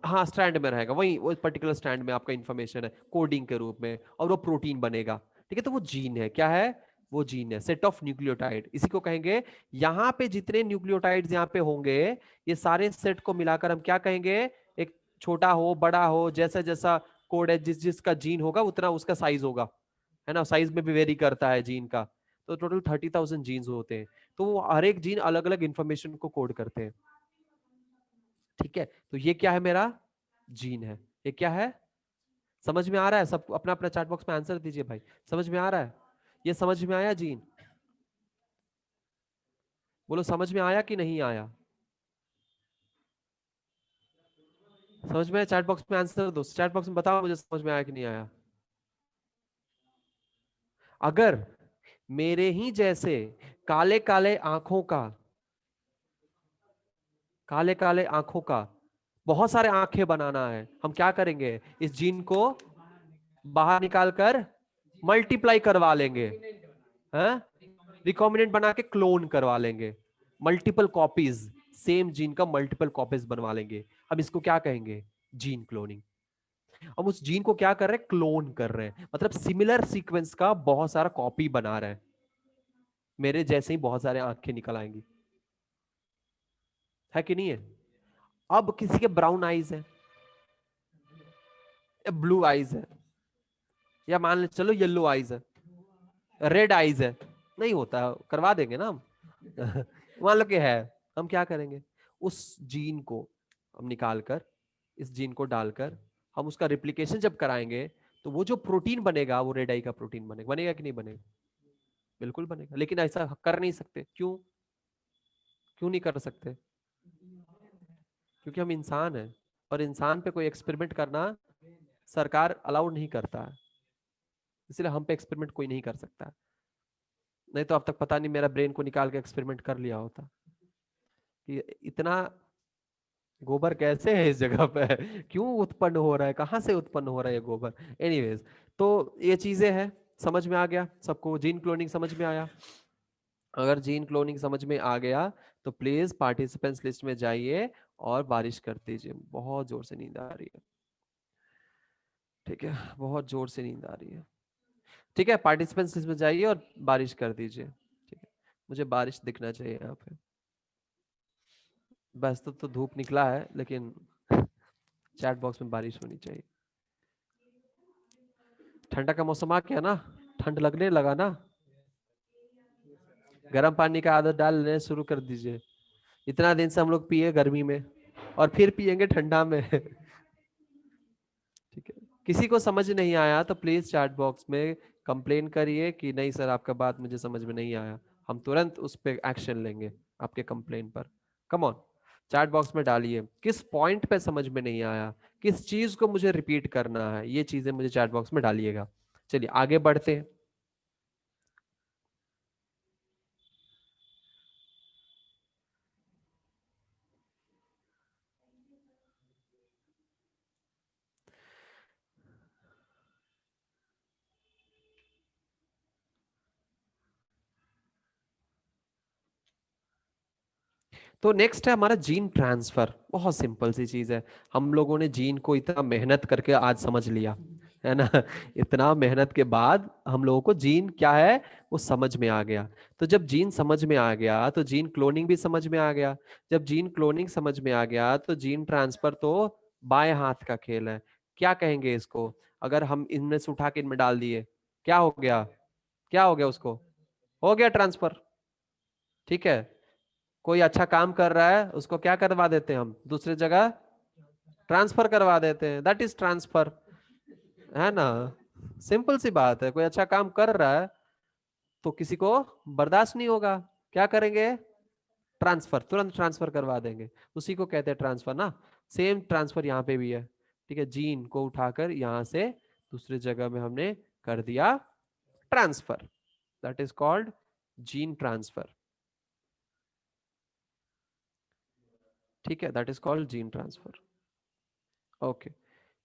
हाँ स्ट्रैंड में रहेगा, वही वो पर्टिकुलर स्ट्रैंड में आपका इंफॉर्मेशन है कोडिंग के रूप में, और वो प्रोटीन बनेगा। ठीक है, तो वो जीन है, क्या है, वो जीन है, सेट ऑफ न्यूक्लियोटाइड, इसी को कहेंगे। यहाँ पे जितने न्यूक्लियोटाइड्स यहाँ पे होंगे, ये सारे सेट को मिलाकर हम क्या कहेंगे, एक छोटा हो बड़ा हो, जैसा जैसा कोड है, जिस जिसका जीन होगा उतना उसका साइज होगा, है ना, साइज में भी वेरी करता है जीन का। तो टोटल 30,000 जीन्स होते हैं, तो वो हर एक जीन अलग अलग इंफॉर्मेशन को कोड करते हैं। ठीक है, तो ये क्या है, मेरा जीन है, ये क्या है, समझ में आ रहा है, सब अपना अपना चैट बॉक्स में आंसर दीजिए भाई, समझ में आ रहा है, ये समझ में आया जीन, बोलो समझ में आया कि नहीं आया, समझ में आया, चैट बॉक्स में आंसर दो, चैट बॉक्स में बताओ मुझे समझ में आया कि नहीं आया। अगर मेरे ही जैसे काले काले आंखों का, काले काले आंखों का बहुत सारे आंखें बनाना है, हम क्या करेंगे, इस जीन को बाहर निकाल कर मल्टीप्लाई करवा लेंगे, रिकॉम्बिनेंट बना के क्लोन करवा लेंगे, मल्टीपल कॉपीज, सेम जीन का मल्टीपल कॉपीज बनवा लेंगे। अब इसको क्या कहेंगे, जीन क्लोनिंग। हम उस जीन को क्या कर रहे हैं, क्लोन कर रहे हैं, मतलब सिमिलर सीक्वेंस का बहुत सारा कॉपी बना रहे हैं, मेरे जैसे ही बहुत सारे आंखें निकल आएंगी, है कि नहीं है। अब किसी के ब्राउन आईज है, ब्लू आईज है, या मान ले चलो येलो आईज है, रेड आईज है, नहीं होता, करवा देंगे ना हम मान लो कि है, हम क्या करेंगे, उस जीन को हम निकाल कर, इस जीन को डालकर हम उसका रिप्लिकेशन जब कराएंगे, तो वो जो प्रोटीन बनेगा वो रेड आई का प्रोटीन बनेगा, बनेगा कि नहीं बनेगा, बिल्कुल बनेगा। लेकिन ऐसा कर नहीं सकते, क्यों, क्यों नहीं कर सकते, क्योंकि हम इंसान हैं, और इंसान पे कोई एक्सपेरिमेंट करना सरकार अलाउड नहीं करता है, इसलिए हम पे एक्सपेरिमेंट कोई नहीं कर सकता। नहीं तो अब तक पता नहीं मेरा ब्रेन को निकाल के एक्सपेरिमेंट कर लिया होता कि इतना गोबर कैसे है इस जगह पे क्यों उत्पन्न हो रहा है, कहाँ से उत्पन्न हो रहा है ये गोबर। एनीवेज, तो ये चीजें हैं, समझ में आ गया सबको, जीन क्लोनिंग समझ में आया। अगर जीन क्लोनिंग समझ में आ गया तो प्लीज पार्टिसिपेंट्स लिस्ट में जाइए और बारिश कर दीजिए, बहुत जोर से नींद आ रही है, ठीक है, बहुत जोर से नींद आ रही है। ठीक है, पार्टिसिपेंट्स लिस्ट में जाइए और बारिश कर दीजिए, ठीक है, मुझे बारिश दिखना चाहिए यहाँ पे। बस तो धूप निकला है, लेकिन चैट बॉक्स में बारिश होनी चाहिए। ठंडा का मौसम आ गया ना, ठंड लगने लगा ना, गर्म पानी का आदत डालने शुरू कर दीजिए। इतना दिन से हम लोग पिए गर्मी में, और फिर पिएंगे ठंडा में ठीक है, किसी को समझ नहीं आया तो प्लीज चैट बॉक्स में कंप्लेन करिए कि नहीं सर आपका बात मुझे समझ में नहीं आया, हम तुरंत उस पर एक्शन लेंगे आपके कंप्लेन पर। कम ऑन, चैट बॉक्स में डालिए किस पॉइंट पे समझ में नहीं आया, किस चीज को मुझे रिपीट करना है, ये चीजें मुझे चैट बॉक्स में डालिएगा। चलिए आगे बढ़ते हैं। तो नेक्स्ट है हमारा जीन ट्रांसफर, बहुत सिंपल सी चीज है, हम लोगों ने जीन को इतना मेहनत करके आज समझ लिया, है ना इतना मेहनत के बाद हम लोगों को जीन क्या है वो समझ में आ गया। तो जब जीन समझ में आ गया तो जीन क्लोनिंग भी समझ में आ गया, जब जीन क्लोनिंग समझ में आ गया तो जीन ट्रांसफर तो बाएं हाथ का खेल है। क्या कहेंगे इसको, अगर हम इनमें से उठा के इनमें डाल दिए क्या हो गया, क्या हो गया उसको, हो गया ट्रांसफर। ठीक है, कोई अच्छा काम कर रहा है उसको क्या करवा देते हैं हम, दूसरी जगह ट्रांसफर करवा देते हैं, दैट इज ट्रांसफर, है ना। सिंपल सी बात है, कोई अच्छा काम कर रहा है तो किसी को बर्दाश्त नहीं होगा, क्या करेंगे, ट्रांसफर, तुरंत ट्रांसफर करवा देंगे, उसी को कहते हैं ट्रांसफर ना। सेम ट्रांसफर यहाँ पे भी है। ठीक है, जीन को उठाकर यहां से दूसरी जगह में हमने कर दिया transfer, that is called gene transfer. ठीक है, that is called gene transfer. Okay,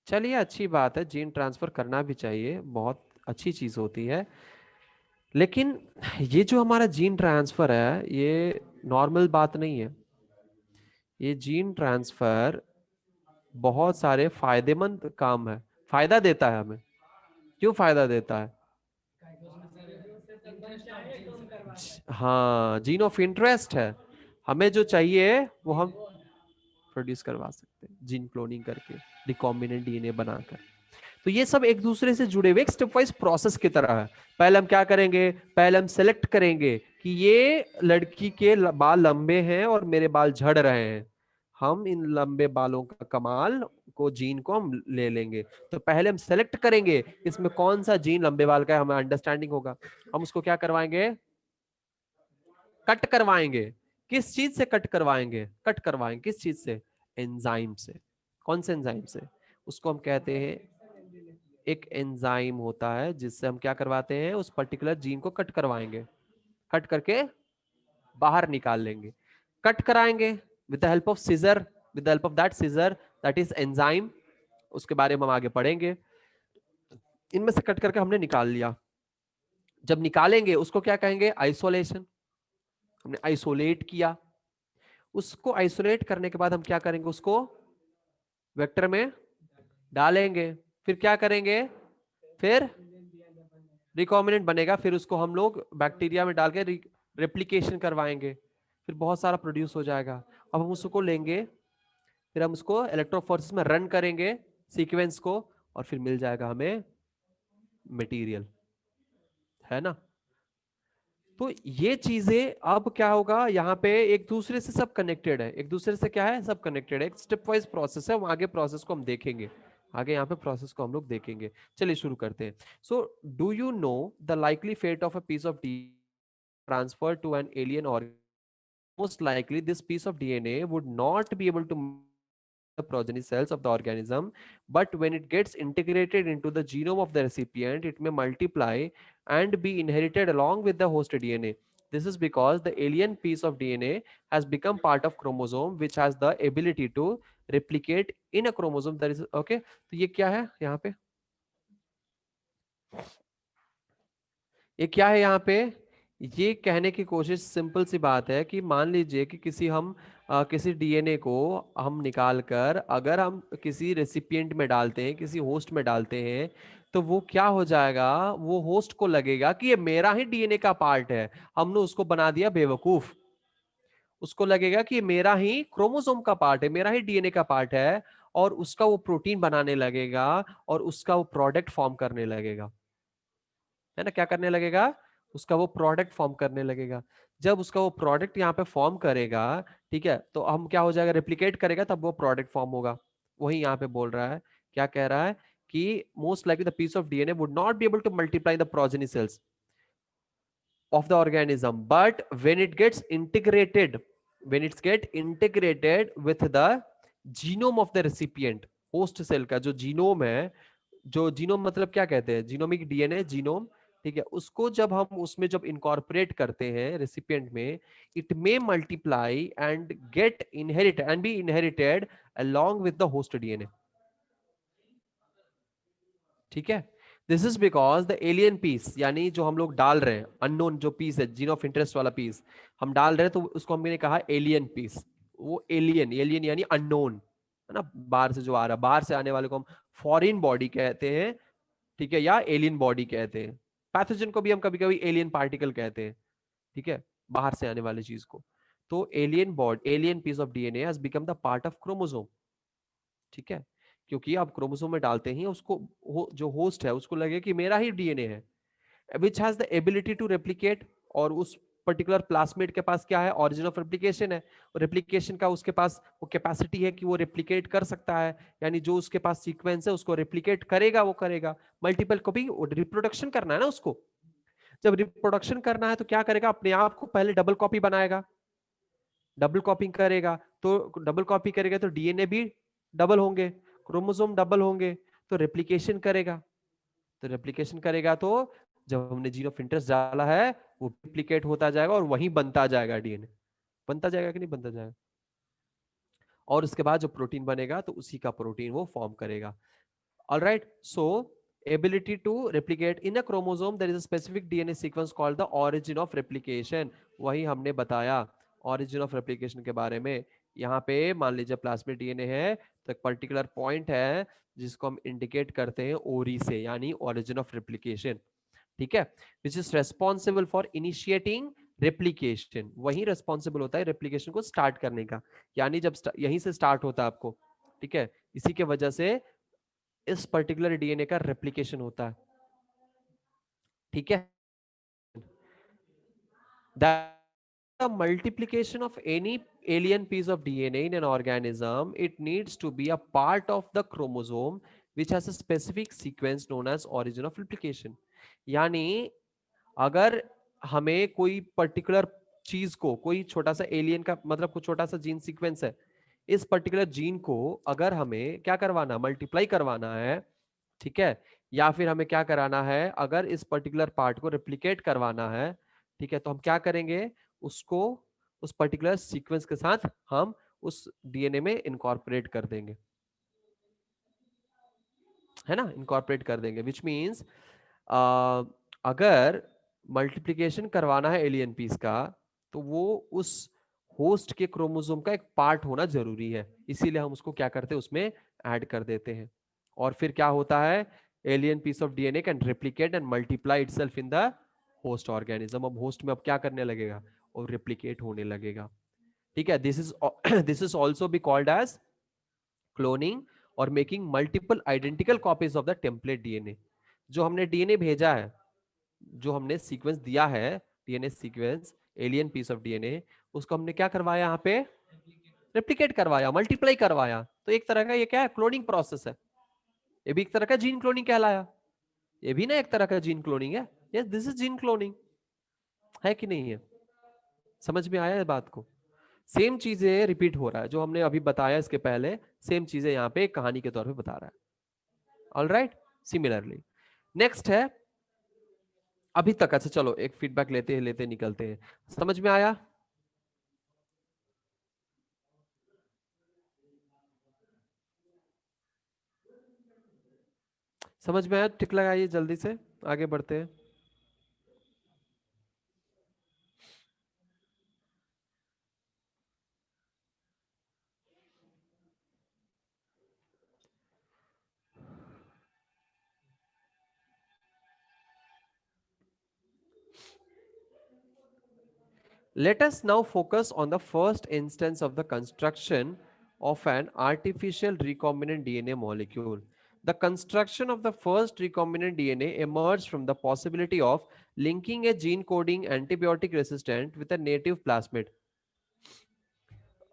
चलिए अच्छी बात है, जीन ट्रांसफर करना भी चाहिए, बहुत अच्छी चीज होती है। लेकिन ये जो हमारा जीन ट्रांसफर है ये नॉर्मल बात नहीं है। ये जीन ट्रांसफर बहुत सारे फायदेमंद काम है, फायदा देता है हमें। क्यों फायदा देता है, हाँ जीन ऑफ इंटरेस्ट है, हमें जो चाहिए वो हम प्रोड्यूस करवा सकते हैं जीन क्लोनिंग करके, रिकॉम्बिनेंट डीएनए बनाकर। तो ये सब एक दूसरे से जुड़े हुए एक स्टेप वाइज प्रोसेस की तरह है। पहले हम क्या करेंगे, पहले हम सेलेक्ट करेंगे कि ये लड़की के बाल लंबे हैं और मेरे बाल झड़ रहे हैं, हम इन लंबे बालों का कमाल को जीन को हम ले लेंगे। तो पहले हम सेलेक्ट करेंगे इसमें कौन सा जीन लंबे बाल का है, हमें अंडरस्टैंडिंग होगा, हम उसको क्या करवाएंगे, कट करवाएंगे। किस चीज से कट करवाएंगे, कट करवाएंगे किस चीज से, एंजाइम से। कौन से एंजाइम से, उसको हम कहते हैं, एक एंजाइम होता है जिससे हम क्या करवाते हैं, उस पर्टिकुलर जीन को कट करवाएंगे, कट करके बाहर निकाल लेंगे, कट कराएंगे with the help of scissor, with the help of that scissor, that is enzyme, उसके बारे में हम आगे पढ़ेंगे। इनमें से कट करके हमने निकाल लिया, जब निकालेंगे उसको क्या कहेंगे, आइसोलेशन, हमने आइसोलेट किया। उसको आइसोलेट करने के बाद हम क्या करेंगे, उसको वेक्टर में डालेंगे, फिर क्या करेंगे, फिर रिकॉम्बिनेंट बनेगा, फिर उसको हम लोग बैक्टीरिया में डाल के रेप्लिकेशन करवाएंगे, फिर बहुत सारा प्रोड्यूस हो जाएगा। अब हम उसको लेंगे, फिर हम उसको इलेक्ट्रोफोरेसिस में रन करेंगे सीक्वेंस को, और फिर मिल जाएगा हमें मटेरियल, है ना। तो ये चीजें अब क्या होगा, यहाँ पे एक दूसरे से सब कनेक्टेड है, एक दूसरे से क्या है, सब कनेक्टेड है, एक स्टेप वाइज प्रोसेस है, आगे प्रोसेस को हम देखेंगे, आगे यहाँ पे प्रोसेस को हम लोग देखेंगे। चलिए शुरू करते हैं। So do you know the likely fate of a piece of D transfer to an alien organ, most likely this piece of DNA would not be able to the progeny cells of the organism, but when it gets integrated into the genome of the recipient, it may multiply and be inherited along with the host DNA. This is because the alien piece of DNA has become part of chromosome, which has the ability to replicate in a chromosome that is okay. तो ये क्या है यहाँ पे, ये क्या है यहाँ पे, ये कहने की कोशिश, सिंपल सी बात है कि मान लीजिए कि किसी हम किसी डीएनए को हम निकाल कर अगर हम किसी रेसिपिएंट में डालते हैं, किसी होस्ट में डालते हैं, तो वो क्या हो जाएगा, वो होस्ट को लगेगा कि ये मेरा ही डीएनए का पार्ट है, हमने उसको बना दिया बेवकूफ, उसको लगेगा कि ये मेरा ही क्रोमोसोम का पार्ट है, मेरा ही डीएनए का पार्ट है, और उसका वो प्रोटीन बनाने लगेगा और उसका वो प्रोडक्ट फॉर्म करने लगेगा, है ना, क्या करने लगेगा, उसका वो प्रोडक्ट फॉर्म करने लगेगा। जब उसका वो प्रोडक्ट यहाँ पे फॉर्म करेगा, ठीक है, तो हम क्या हो जाएगा, रेप्लिकेट करेगा, तब वो प्रोडक्ट फॉर्म होगा। वही यहाँ पे बोल रहा है, क्या कह रहा है कि most likely the piece of DNA would not be able to multiply the progeny cells of the organism, but when it gets integrated, when it's get integrated with the genome of the recipient, host cell का जो genome है, जो genome मतलब क्या कहते हैं, genomic DNA genome, ठीक है, उसको जब हम उसमें जब इनकॉर्पोरेट करते हैं रेसिपिएंट में, it may multiply and get inherit and be inherited along with the host DNA. ठीक है, this is because the alien piece, यानी जो हम लोग डाल रहे हैं अननोन जो पीस है, जीन ऑफ इंटरेस्ट वाला पीस हम डाल रहे हैं, तो उसको हमने कहा एलियन पीस। वो एलियन, एलियन यानी अननोन, है ना, बाहर से जो आ रहा है, बाहर से आने वाले को हम फॉरेन बॉडी कहते हैं, ठीक है, या एलियन बॉडी कहते हैं। पैथोजन को भी हम कभी कभी एलियन पार्टिकल कहते हैं, ठीक है, बाहर से आने वाली चीज को। तो alien body, alien piece of DNA has become the part of chromosome, ठीक है, क्योंकि आप क्रोमोसोम में डालते ही उसको जो होस्ट है उसको लगे कि मेरा ही डीएनए है, which has the ability to replicate, और उस पर्टिकुलर प्लास्मिड के पास क्या है, ऑरिजिन ऑफ रेप्लिकेशन है, और रेप्लिकेशन का उसके पास वो कैपेसिटी है कि वो रेप्लिकेट कर सकता है, यानी जो उसके पास सीक्वेंस है उसको रेप्लिकेट करेगा, वो करेगा मल्टीपल कॉपी, रिप्रोडक्शन करना है ना उसको। जब रिप्रोडक्शन करना है तो क्या करेगा, अपने आप को पहले डबल कॉपी बनाएगा, डबल कॉपिंग करेगा, तो डबल कॉपी करेगा तो डीएनए भी डबल होंगे, क्रोमोसोम डबल होंगे, तो रेप्लिकेशन करेगा, तो रेप्लिकेशन करेगा तो जब हमने जीन ऑफ इंटरेस्ट डाला है वो रिप्लिकेट होता जाएगा और वहीं बनता जाएगा डीएनए, बनता जाएगा कि नहीं बनता जाएगा, और उसके बाद जो प्रोटीन बनेगा तो उसी का प्रोटीन वो फॉर्म करेगा। Alright, so ability to replicate in a chromosome there is a specific DNA sequence called the origin of replication, वही हमने बताया origin of replication के बारे में। यहाँ पे मान लीजिए प्लाज्मिड डीएनए है तो एक पर्टिकुलर पॉइंट है जिसको हम इंडिकेट करते हैं ओरी से, यानी origin of replication, ठीक है, which is responsible for initiating replication, वही रेस्पॉन्सिबल होता है रेप्लीकेशन को स्टार्ट करने का, यानी जब यहीं से स्टार्ट होता है आपको, ठीक है, इसी के वजह से इस पर्टिकुलर डीएनए का रेप्लीकेशन होता है, ठीक है। The multiplication of any alien piece of DNA in an organism, it needs to be a part of the chromosome which has a specific sequence known as origin of replication, यानी अगर हमें कोई particular चीज को, कोई छोटा सा alien का मतलब कोई छोटा सा जीन सीक्वेंस है, इस पर्टिकुलर जीन को अगर हमें क्या करवाना, मल्टीप्लाई करवाना है, ठीक है, या फिर हमें क्या कराना है, अगर इस पर्टिकुलर पार्ट को रेप्लिकेट करवाना है, ठीक है, तो हम क्या करेंगे, उसको उस पर्टिकुलर सीक्वेंस के साथ हम उस डीएनए में इनकॉर्पोरेट कर देंगे, है ना, इनकॉर्पोरेट कर देंगे, विच मीन्स अगर मल्टीप्लिकेशन करवाना है एलियन पीस का तो वो उस होस्ट के क्रोमोसोम का एक पार्ट होना जरूरी है, इसीलिए हम उसको क्या करते हैं, उसमें ऐड कर देते हैं, और फिर क्या होता है, alien piece of DNA can replicate and multiply itself in the host organism, अब होस्ट में अब क्या करने लगेगा, और रेप्लिकेट होने लगेगा, ठीक है, this is this is also be called as cloning और making multiple identical copies of the template DNA, जो हमने डीएनए भेजा है, जो हमने सीक्वेंस दिया है, DNA sequence, alien piece of DNA, उसको हमने क्या करवाया, यहाँ पे रेप्लिकेट करवाया, मल्टीप्लाई करवाया, तो एक तरह का ये क्या है, क्लोनिंग प्रोसेस है, ये भी एक तरह का जीन क्लोनिंग कहलाया, ये भी ना एक तरह का जीन क्लोनिंग है, yes this is gene cloning, है कि नहीं है, समझ में आया है बात को, सेम चीजें रिपीट हो रहा है, जो हमने अभी बताया इसके पहले, सेम चीजें यहाँ पे कहानी के तौर पे बता रहा है, ऑलराइट, सिमिलरली नेक्स्ट है, अभी तक अच्छा चलो एक फीडबैक लेते हैं, लेते निकलते हैं, समझ में आया, समझ में आया, टिक लगाइए जल्दी से, आगे बढ़ते हैं। Let us now focus on the first instance of the construction of an artificial recombinant DNA molecule. The construction of the first recombinant DNA emerged from the possibility of linking a gene coding antibiotic resistant with a native plasmid.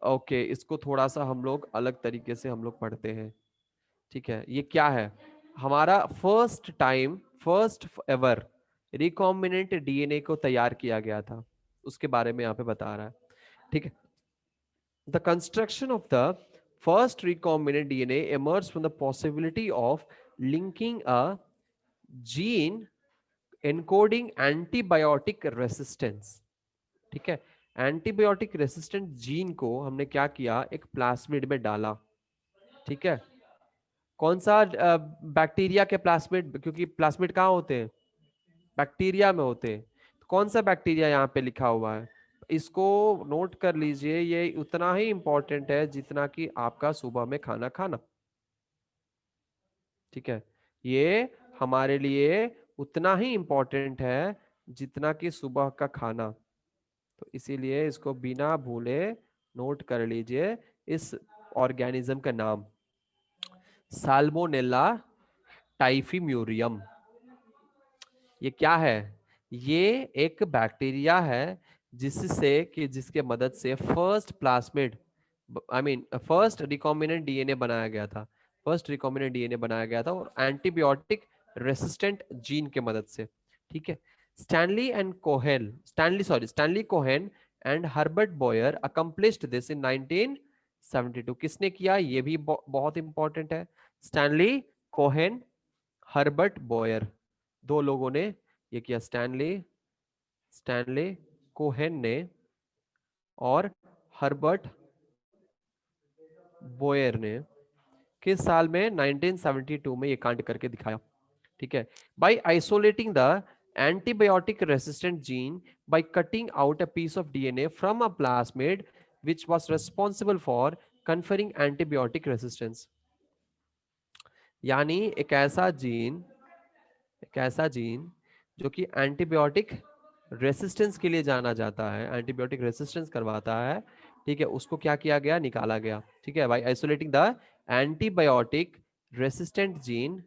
Okay इसको थोड़ा सा हम लोग अलग तरीके से हम लोग पढ़ते हैं, ठीक है, ये क्या है, हमारा first time, first ever recombinant DNA को तैयार किया गया था, उसके बारे में यहाँ पे बता रहा है, ठीक है, the construction of the first recombinant DNA emerged from the possibility of linking a gene encoding antibiotic resistance, ठीक है, एंटीबायोटिक रेसिस्टेंट जीन को हमने क्या किया, एक प्लास्मिड में डाला, ठीक है, कौन सा बैक्टीरिया के प्लास्मिड, क्योंकि प्लास्मिड कहाँ होते हैं, बैक्टीरिया में होते हैं, तो कौन सा बैक्टीरिया यहाँ पे लिखा हुआ है, इसको नोट कर लीजिए, ये उतना ही इंपॉर्टेंट है जितना कि आपका सुबह में खाना खाना, ठीक है, ये हमारे लिए उतना ही इंपॉर्टेंट है जितना कि सुबह का खाना, तो इसीलिए इसको बिना भूले नोट कर लीजिए, इस ऑर्गेनिज्म का नाम साल्मोनेला टाइफीम्यूरियम, ये क्या है? ये एक बैक्टीरिया है जिसके मदद से first plasmid, I mean first recombinant DNA बनाया गया था। फर्स्ट रिकॉम्बिनेंट डीएनए बनाया गया था और एंटीबायोटिक रेसिस्टेंट जीन के मदद से। ठीक है। Stanley Cohen and Herbert Boyer accomplished this in 1972। किसने किया? ये भी बहुत इंपॉर्टेंट है। स्टैनली कोहेन, हर्बर्ट बॉयर, दो लोगों ने ये किया। स्टैनली कोहेन ने और हर्बर्ट बोयर ने किस साल में? 1972 में ये कांड करके दिखाया। ठीक है। By isolating the antibiotic resistant gene by cutting out a piece of DNA from a plasmid which was responsible for conferring antibiotic resistance। यानी एक ऐसा जीन जो कि एंटीबायोटिक रेसिस्टेंस के लिए जाना जाता है, एंटीबायोटिक रेसिस्टेंस करवाता है। ठीक है, उसको क्या किया गया? निकाला गया। ठीक है, by isolating the antibiotic resistant gene,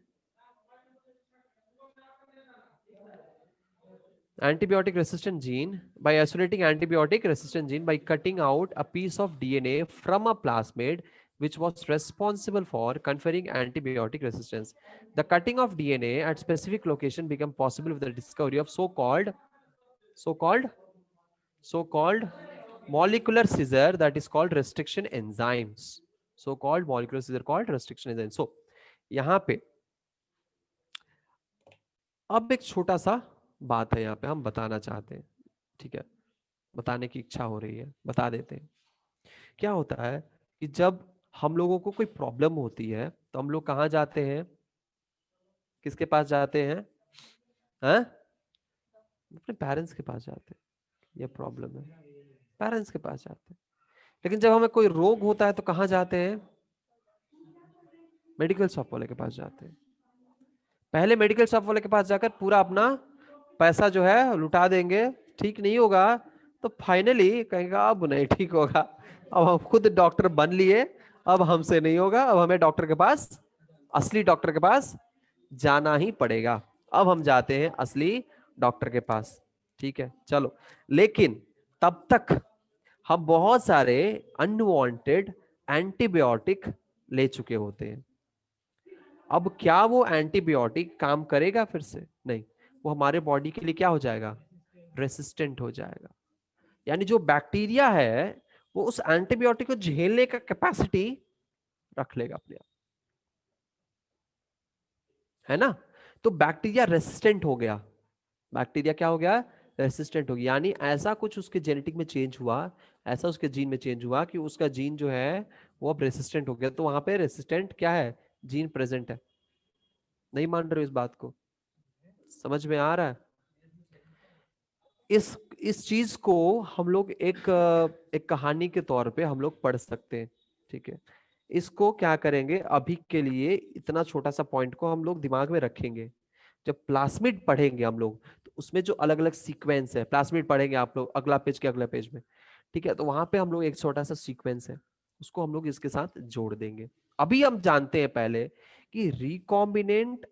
antibiotic resistant gene by isolating antibiotic resistant gene by cutting out a piece of DNA from a plasmid which was responsible for conferring antibiotic resistance. The cutting of DNA at specific location became possible with the discovery of so-called so-called molecular scissor, that is called restriction enzymes. So-called molecular scissor called restriction enzymes. So यहाँ पे अब एक छोटा सा बात है यहाँ पे हम बताना चाहते हैं। ठीक है, बताने की इच्छा हो रही है, बता देते हैं। क्या होता है कि जब हम लोगों को कोई प्रॉब्लम होती है तो हम लोग कहाँ जाते हैं? किसके पास जाते हैं? हाँ? अपने पेरेंट्स के पास जाते हैं। ये प्रॉब्लम है, पेरेंट्स के पास जाते हैं। लेकिन जब हमें कोई रोग होता है तो कहाँ जाते हैं? मेडिकल शॉप वाले के पास जाते हैं। पहले मेडिकल शॉप वाले के पास जाकर पूरा अपना पैसा जो है लुटा देंगे, ठीक नहीं होगा तो फाइनली कहेगा अब नहीं ठीक होगा, अब हम खुद डॉक्टर बन लिए, अब हमसे नहीं होगा, अब हमें डॉक्टर के पास, असली डॉक्टर के पास जाना ही पड़ेगा। अब हम जाते हैं असली डॉक्टर के पास। ठीक है, चलो। लेकिन तब तक हम बहुत सारे अनवांटेड एंटीबायोटिक ले चुके होते हैं। अब क्या वो एंटीबायोटिक काम करेगा फिर से? नहीं, वो हमारे बॉडी के लिए क्या हो जाएगा? रेसिस्टेंट हो जाएगा। यानी जो बैक्टीरिया है वो उस एंटीबायोटिक को झेलने का कैपेसिटी रख लेगा अपने आप, है ना? तो बैक्टीरिया रेसिस्टेंट हो गया। बैक्टीरिया क्या हो गया? रेसिस्टेंट हो गया। यानी ऐसा कुछ उसके जेनेटिक में चेंज हुआ, ऐसा उसके जीन में चेंज हुआ कि उसका जीन जो है वो अब रेसिस्टेंट हो गया। तो वहां पे रेसिस्टेंट क्या है? जीन प्रेजेंट है। नहीं मान रहे हो इस बात को? समझ में आ रहा है? इस चीज को हम लोग एक कहानी के तौर पे हम लोग पढ़ सकते हैं। ठीक है, इसको क्या करेंगे अभी के लिए, इतना छोटा सा पॉइंट को हम लोग दिमाग में रखेंगे। जब प्लास्मिड पढ़ेंगे हम लोग तो उसमें जो अलग अलग सीक्वेंस है, प्लास्मिड पढ़ेंगे आप लोग अगला पेज के अगला पेज में। ठीक है, तो वहां पे हम लोग एक छोटा सा सीक्वेंस है उसको हम लोग इसके साथ जोड़ देंगे। अभी हम जानते हैं पहले कि रिकॉम्बिनेंट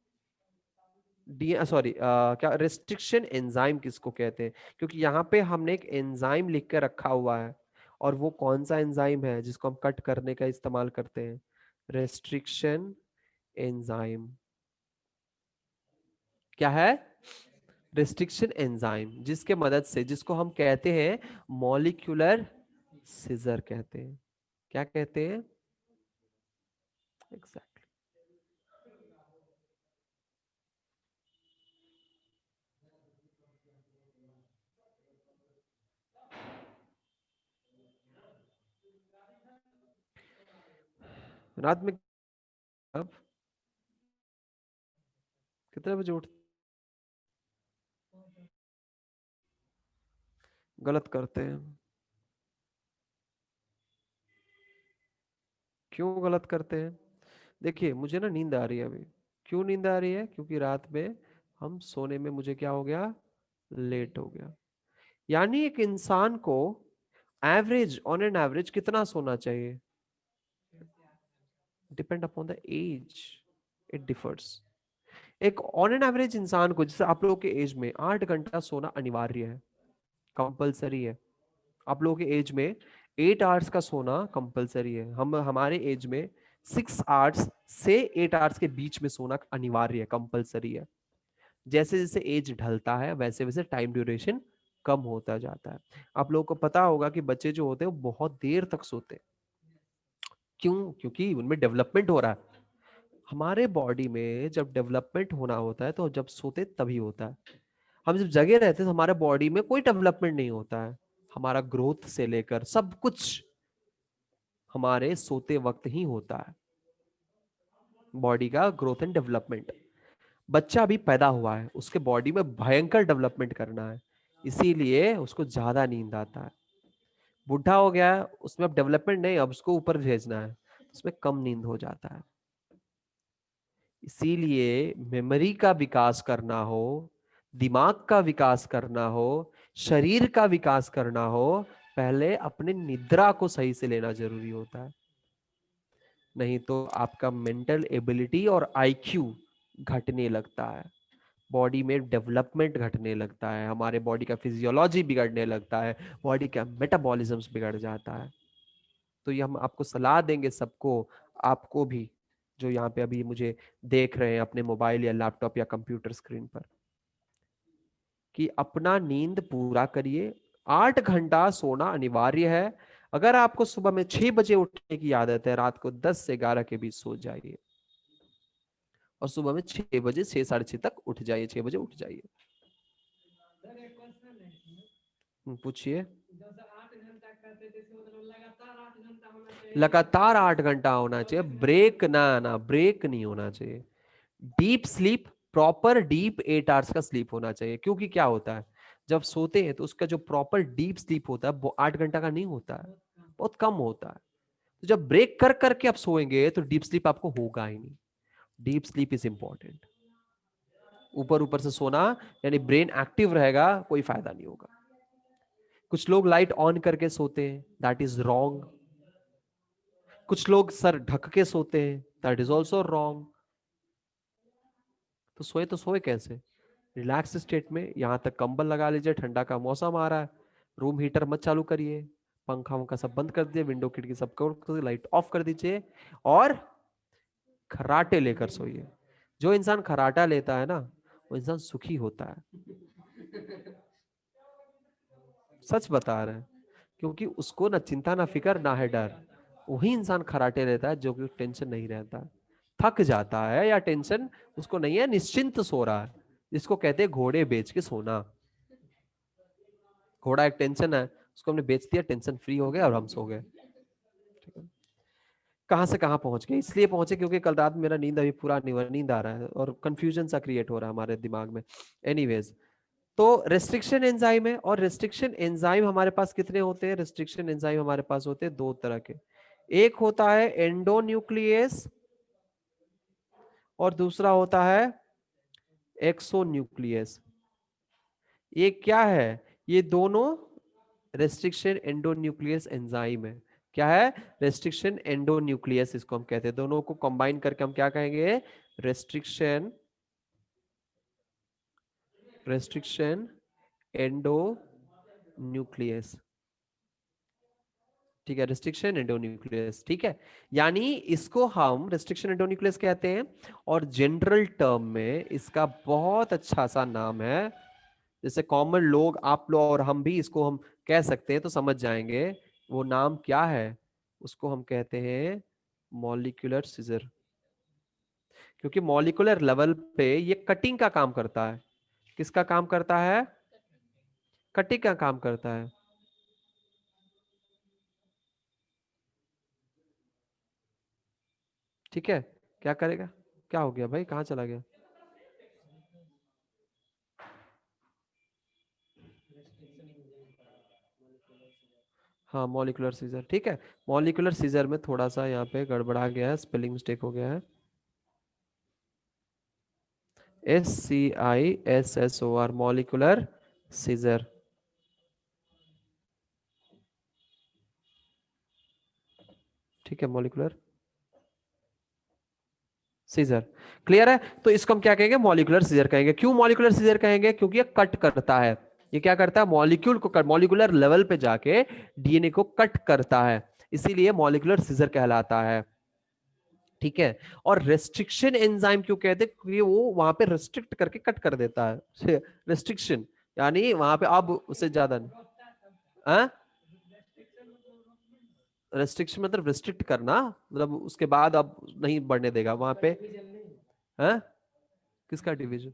डी सॉरी क्या रेस्ट्रिक्शन एंजाइम किसको कहते हैं, क्योंकि यहाँ पे हमने एक एंजाइम लिख के रखा हुआ है। और वो कौन सा एंजाइम है जिसको हम कट करने का इस्तेमाल करते हैं? Restriction enzyme. क्या है? रेस्ट्रिक्शन एंजाइम, जिसके मदद से, जिसको हम कहते हैं मॉलिक्यूलर सीजर कहते हैं। क्या कहते हैं? एग्जैक्टली। रात में अब कितने बजे उठ गलत करते हैं? क्यों गलत करते हैं? देखिए मुझे ना नींद आ रही है अभी। क्यों नींद आ रही है? क्योंकि रात में हम सोने में मुझे क्या हो गया? लेट हो गया। यानी एक इंसान को एवरेज, ऑन एन एवरेज कितना सोना चाहिए? Depend upon the age, it differs. एक ऑन एन एवरेज इंसान को, जैसे आप लोगों के एज में 8 घंटा सोना अनिवार्य है, कंपलसरी है। आप लोगों के एज में 8 आवर्स का सोना कंपलसरी है। हम हमारे एज में 6 आवर्स से 8 आवर्स के बीच में सोना अनिवार्य है, कंपलसरी है। जैसे जैसे एज ढलता है वैसे वैसे टाइम ड्यूरेशन कम होता जाता है। आप लोगों को पता होगा कि बच्चे जो होते हैं वो बहुत देर तक सोते हैं। क्यों? क्योंकि उनमें डेवलपमेंट हो रहा है। हमारे बॉडी में जब डेवलपमेंट होना होता है तो जब सोते तभी होता है। हम जब जगे रहते हैं तो हमारे बॉडी में कोई डेवलपमेंट नहीं होता है। हमारा ग्रोथ से लेकर सब कुछ हमारे सोते वक्त ही होता है, बॉडी का ग्रोथ एंड डेवलपमेंट। बच्चा अभी पैदा हुआ है, उसके बॉडी में भयंकर डेवलपमेंट करना है, इसीलिए उसको ज्यादा नींद आता है। बुढ़ा हो गया है, उसमें अब डेवलपमेंट नहीं, अब उसको ऊपर भेजना है, उसमें कम नींद हो जाता है। इसीलिए मेमोरी का विकास करना हो, दिमाग का विकास करना हो, शरीर का विकास करना हो, पहले अपने निद्रा को सही से लेना जरूरी होता है। नहीं तो आपका मेंटल एबिलिटी और आईक्यू घटने लगता है, बॉडी में डेवलपमेंट घटने लगता है, हमारे बॉडी का फिजियोलॉजी बिगड़ने लगता है, बॉडी का मेटाबॉलिज्म बिगड़ जाता है। तो ये हम आपको सलाह देंगे सबको, आपको भी, जो यहाँ पे अभी मुझे देख रहे हैं अपने मोबाइल या लैपटॉप या कंप्यूटर स्क्रीन पर, कि अपना नींद पूरा करिए। 8 घंटा सोना अनिवार्य है। अगर आपको सुबह में 6 बजे उठने की आदत है, रात को 10 से 11 के बीच सो जाइए और सुबह में 6 बजे, 6 साढ़े 6 तक उठ जाइए, 6 बजे उठ जाइए। पूछिए। लगातार 8 घंटा होना चाहिए, ब्रेक ना ब्रेक नहीं होना चाहिए। Deep sleep, proper deep 8 hours का स्लीप होना चाहिए। क्योंकि क्या होता है, जब सोते हैं तो उसका जो प्रॉपर डीप स्लीप होता है वो 8 घंटा का नहीं होता है, बहुत कम होता है। तो जब ब्रेक कर करके आप सोएंगे तो डीप स्लीप आपको होगा ही नहीं। Deep sleep is important. ऊपर ऊपर से सोना यानी ब्रेन एक्टिव रहेगा, कोई फायदा नहीं होगा। कुछ लोग लाइट ऑन करके सोते हैं, दैट इज रॉन्ग। कुछ लोग सर ढक के सोते हैं, दैट इज ऑल्सो रॉन्ग। तो सोए कैसे? रिलैक्स स्टेट में, यहां तक कंबल लगा लीजिए, ठंडा का मौसम आ रहा है, रूम हीटर मत चालू करिए, पंखा वंखा सब बंद कर दिए, विंडो खिड़की सब कर, लाइट ऑफ कर दीजिए और खराटे लेकर सोइए। जो इंसान खराटा लेता है ना, वो इंसान सुखी होता है। सच बता रहे हैं। क्योंकि उसको ना चिंता ना फिकर ना है डर। वही इंसान खराटे लेता है जो कि टेंशन नहीं रहता, थक जाता है या टेंशन उसको नहीं है, निश्चिंत सो रहा है, जिसको कहते हैं घोड़े बेच के सोना। घोड़ा एक टेंशन है, उसको हमने बेच दिया, टेंशन फ्री हो गया और हम सो गए। ठीक है। कहां से कहां पहुंच गए? इसलिए पहुंचे क्योंकि कल रात मेरा नींद अभी पूरा नहीं हुआ, नींद आ रहा है और कंफ्यूजन सा क्रिएट हो रहा है हमारे दिमाग में। एनीवेज, तो रेस्ट्रिक्शन एंजाइम है, और रेस्ट्रिक्शन एंजाइम हमारे पास कितने होते हैं? रेस्ट्रिक्शन एंजाइम हमारे पास होते हैं 2 तरह के। एक होता है एंडोन्यूक्लियस और दूसरा होता है एक्सोन्यूक्लियस। ये क्या है? ये दोनों रेस्ट्रिक्शन एंडोन्यूक्लियस एंजाइम है। क्या है? रेस्ट्रिक्शन एंडोन्यूक्लियस इसको हम कहते हैं। दोनों को कंबाइन करके हम क्या कहेंगे? Restriction, restriction endonuclease. ठीक है, रेस्ट्रिक्शन एंडोन्यूक्लियस। ठीक है, यानी इसको हम रेस्ट्रिक्शन एंडोन्यूक्लियस कहते हैं। और जनरल टर्म में इसका बहुत अच्छा सा नाम है, जैसे कॉमन लोग, आप लोग और हम भी इसको हम कह सकते हैं तो समझ जाएंगे। वो नाम क्या है? उसको हम कहते हैं मॉलिक्यूलर सीजर। क्योंकि मॉलिक्यूलर लेवल पे ये कटिंग का काम करता है। किसका काम करता है? कटिंग का काम करता है। ठीक है, क्या करेगा? क्या हो गया भाई, कहाँ चला गया? हाँ, मॉलिक्यूलर सीजर। ठीक है, मॉलिक्यूलर सीजर में थोड़ा सा यहाँ पे गड़बड़ा गया है, स्पेलिंग मिस्टेक हो गया है। SCISSOR, molecular scissor. ठीक है, मॉलिक्यूलर सीजर। क्लियर है? तो इसको हम क्या कहेंगे? मॉलिक्यूलर सीजर कहेंगे। क्यों मॉलिक्यूलर सीजर कहेंगे? क्योंकि ये कट करता है। ये क्या करता है? मॉलिक्यूल को मॉलिक्यूलर लेवल पे जाके डीएनए को कट करता है, इसीलिए मॉलिक्यूलर सीजर कहलाता है। ठीक है। और रेस्ट्रिक्शन एंजाइम क्यों कहते हैं? क्योंकि वो वहां पे रेस्ट्रिक्ट करके कट कर देता है। रेस्ट्रिक्शन यानी वहां पे अब उससे ज्यादा नहीं। रेस्ट्रिक्शन मतलब रिस्ट्रिक्ट करना, मतलब उसके बाद अब नहीं बढ़ने देगा वहां पे। है? किसका डिवीजन?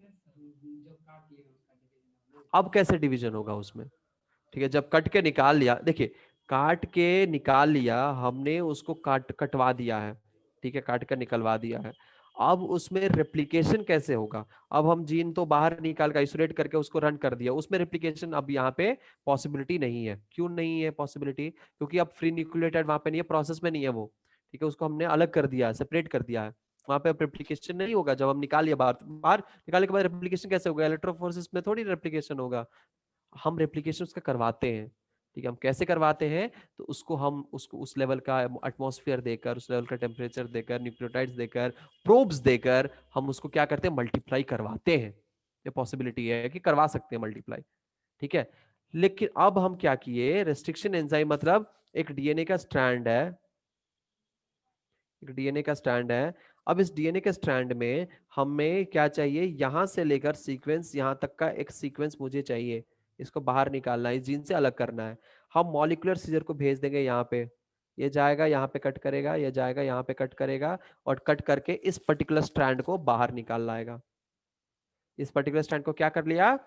अब कैसे डिवीजन होगा उसमें? ठीक है, जब कट के निकाल लिया, देखिए काट के निकाल लिया हमने, उसको कटवा दिया है। ठीक है, काट कर निकलवा दिया है। अब उसमें रेप्लिकेशन कैसे होगा? अब हम जीन तो बाहर निकाल कर आइसोलेट करके उसको रन कर दिया, उसमें रेप्लिकेशन अब यहाँ पे पॉसिबिलिटी नहीं है। क्यों नहीं है पॉसिबिलिटी? क्योंकि अब फ्री न्यूक्लियोटाइड वहां पे नहीं है, प्रोसेस में नहीं है वो। ठीक है, उसको हमने अलग कर दिया है, सेपरेट कर दिया है। वहां पे रेप्लिकेशन नहीं होगा। जब हम निकाल लिया बाहर, बाहर निकालने के बाद रेप्लिकेशन कैसे होगा? इलेक्ट्रोफोरेसिस में थोड़ी रेप्लिकेशन होगा। हम रेप्लिकेशन उसका करवाते हैं। ठीक है, हम कैसे करवाते हैं? तो उसको उस लेवल का एटमॉस्फेयर देकर, उस लेवल का टेम्परेचर देकर, न्यूक्लियोटाइड्स देकर, प्रोब्स देकर हम उसको क्या करते हैं? मल्टीप्लाई करवाते हैं। ये पॉसिबिलिटी है कि करवा सकते हैं मल्टीप्लाई। ठीक है, लेकिन अब हम क्या किए? रेस्ट्रिक्शन एंजाइम मतलब एक डीएनए का स्ट्रैंड है, एक डीएनए का स्ट्रैंड है। अब इस डीएनए के स्ट्रैंड में हमें क्या चाहिए? यहां से लेकर सीक्वेंस यहां तक का एक सीक्वेंस मुझे चाहिए। इसको बाहर निकालना है, इस जीन से अलग करना है। हम मॉलिक्यूलर सीजर को भेज देंगे यहाँ पे, ये जाएगा यहाँ पे कट करेगा, ये जाएगा यहाँ पे कट करेगा, और कट करके इस पर्टिकुलर स्ट्रैंड को बाहर निकाल लाएगा। इस पर्टिकुलर स्ट्रैंड को क्या कर लिया?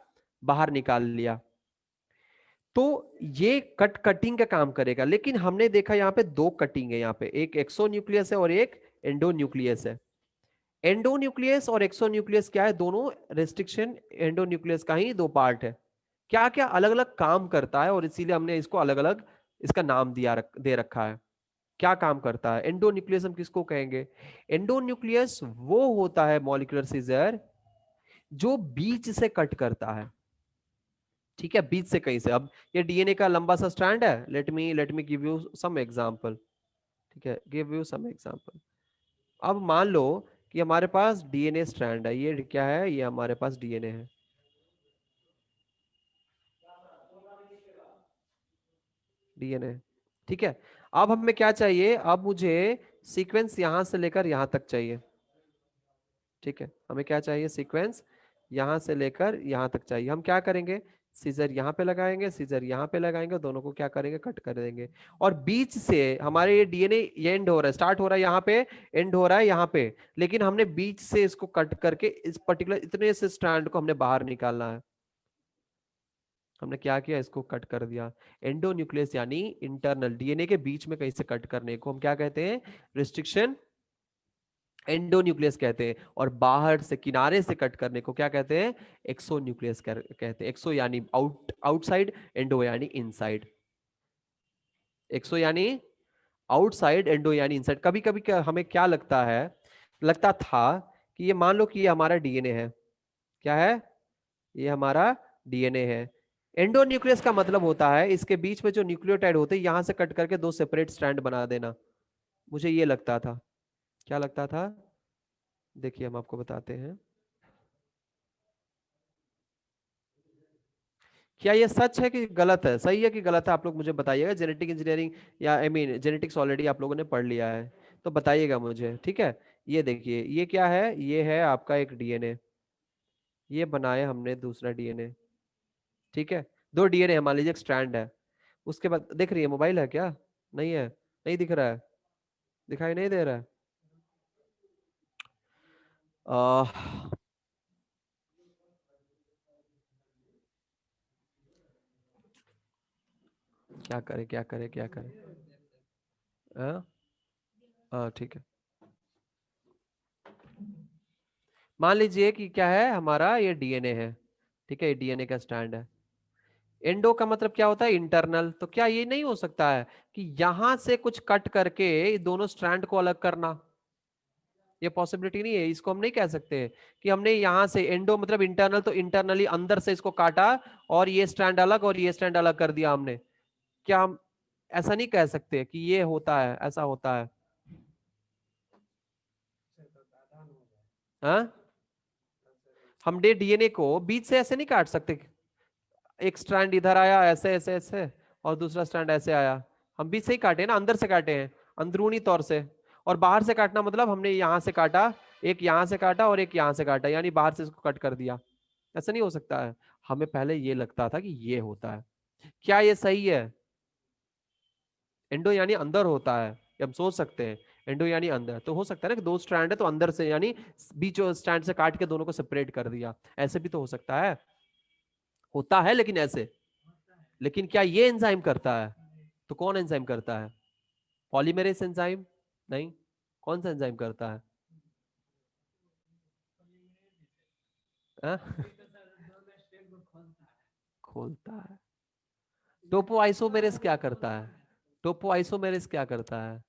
बाहर निकाल लिया। तो ये कटिंग का काम करेगा। लेकिन हमने देखा यहाँ पे दो कटिंग है, यहाँ पे एक एक्सोन्यूक्लियस है और एक एंडोन्यूक्लियस है। एंडोन्यूक्लियस और एक्सोन्यूक्लियस क्या है? दोनों रेस्ट्रिक्शन एंडोन्यूक्लियस का ही दो पार्ट है। क्या क्या अलग अलग काम करता है, और इसीलिए हमने इसको अलग अलग इसका नाम दे रखा है। क्या काम करता है एंडोन्यूक्लियस? हम किसको कहेंगे? एंडोन्यूक्लियस वो होता है मॉलिक्यूलर सीजर जो बीच से कट करता है। ठीक है, बीच से कहीं से। अब ये डीएनए का लंबा सा स्ट्रैंड है। Let me give you some example. ठीक है, गिव यू सम एग्जांपल। अब मान लो कि हमारे पास डीएनए स्ट्रैंड है। ये क्या है? ये हमारे पास डीएनए है। डीएनए, ठीक है। अब हमें क्या चाहिए? अब मुझे सीक्वेंस यहां से लेकर यहां तक चाहिए। ठीक है, हमें क्या चाहिए? सीक्वेंस यहां से लेकर यहां तक चाहिए। हम क्या करेंगे? सीजर यहाँ पे लगाएंगे, सीजर यहाँ पे लगाएंगे, दोनों को क्या करेंगे? कट कर देंगे। और बीच से हमारे ये डीएनए ये एंड हो रहा है, स्टार्ट हो रहा है यहाँ पे, एंड हो रहा है यहाँ पे। लेकिन हमने बीच से इसको कट करके इस पर्टिकुलर इतने से स्ट्रैंड को हमने बाहर निकालना है। हमने क्या किया? इसको कट कर दिया। एंडोन्यूक्लियस यानी इंटरनल, डीएनए के बीच में कहीं से कट करने को हम क्या कहते हैं? रिस्ट्रिक्शन एंडोन्यूक्लियस कहते हैं। और बाहर से किनारे से कट करने को क्या कहते हैं? एक्सोन्यूक्लियस कहते हैं। एक्सो यानी आउटसाइड, एंडो यानी इनसाइड। एक्सो यानी आउटसाइड, एंडो यानी इनसाइड। कभी कभी हमें क्या लगता है, लगता था कि ये मान लो कि ये हमारा डीएनए है। क्या है? ये हमारा डीएनए है। एंडोन्यूक्लियस का मतलब होता है इसके बीच में जो न्यूक्लियोटाइड होते हैं यहां से कट करके दो सेपरेट स्ट्रैंड बना देना। मुझे ये लगता था। क्या लगता था? देखिए हम आपको बताते हैं। क्या ये सच है कि गलत है? सही है कि गलत है? आप लोग मुझे बताइएगा। जेनेटिक इंजीनियरिंग या आई मीन जेनेटिक्स ऑलरेडी आप लोगों ने पढ़ लिया है तो बताइएगा मुझे। ठीक है, ये देखिए ये क्या है? ये है आपका एक डीएनए। ये बनाया हमने दूसरा डीएनए। ठीक है, दो डीएनए है, मान लीजिए एक स्ट्रैंड है। उसके बाद देख रही है, मोबाइल है क्या? नहीं है? नहीं दिख रहा है? दिखाई नहीं दे रहा है? आह, क्या करें क्या करें क्या करें? हाँ हाँ, ठीक है। मान लीजिए कि क्या है हमारा? ये डीएनए है। ठीक है, ये डीएनए का स्टैंड है। एंडो का मतलब क्या होता है? इंटरनल। तो क्या ये नहीं हो सकता है कि यहां से कुछ कट करके दोनों स्ट्रैंड को अलग करना? ये पॉसिबिलिटी नहीं है। इसको हम नहीं कह सकते कि हमने यहां से एंडो मतलब इंटरनल, तो इंटरनली अंदर से इसको काटा और ये स्ट्रैंड अलग और ये स्ट्रैंड अलग कर दिया हमने। क्या हम ऐसा नहीं कह सकते कि ये होता है, ऐसा होता है? हाँ, हम डीएनए को बीच से ऐसे नहीं काट सकते। एक स्ट्रैंड इधर आया ऐसे ऐसे ऐसे, और दूसरा स्ट्रैंड ऐसे आया, हम बीच से ही काटे ना, अंदर से काटे हैं, अंदरूनी तौर से। और बाहर से काटना मतलब हमने यहां से काटा, एक यहां से काटा और एक यहां से काटा, यानी बाहर से इसको कट कर दिया। ऐसा नहीं हो सकता है। हमें पहले ये लगता था कि ये होता है। क्या ये सही है? एंडो यानी अंदर होता है, ये हम सोच सकते हैं। एंडो यानी अंदर, तो हो सकता है ना कि दो स्ट्रैंड है तो अंदर से, यानी बीच स्ट्रैंड से काट के दोनों को सेपरेट कर दिया। ऐसे भी तो हो सकता है, होता है लेकिन ऐसे। लेकिन क्या ये एंजाइम करता है? तो कौन एंजाइम करता है? Polymerase enzyme? नहीं। कौन सा एंजाइम करता है? हाँ? खोलता है। टोपोआइसोमेरेस क्या करता है? टोपोआइसोमेरेस क्या करता है?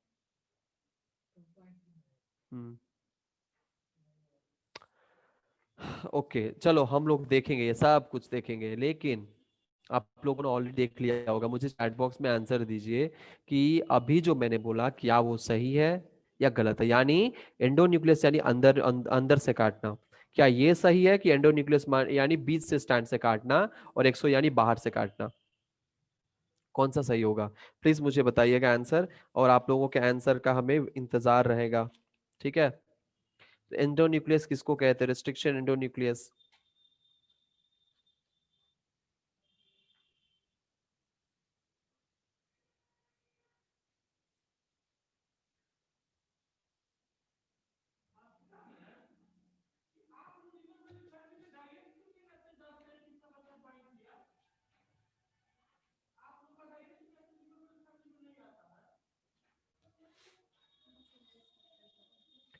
हम्म। ओके चलो, हम लोग देखेंगे, ये सब कुछ देखेंगे, लेकिन आप लोगों ने ऑलरेडी देख लिया होगा। मुझे चैट बॉक्स में आंसर दीजिए कि अभी जो मैंने बोला क्या वो सही है या गलत है। यानी एंडोन्यूक्लियस यानी अंदर अंदर से काटना, क्या ये सही है कि एंडोन्यूक्लियस यानी बीच से स्टैंड से काटना, और एक्सो यानी बाहर से काटना? कौन सा सही होगा? प्लीज मुझे बताइएगा आंसर, और आप लोगों के आंसर का हमें इंतजार रहेगा। ठीक है? एंडोन्यूक्लियस किसको कहते हैं? Restriction endonuclease.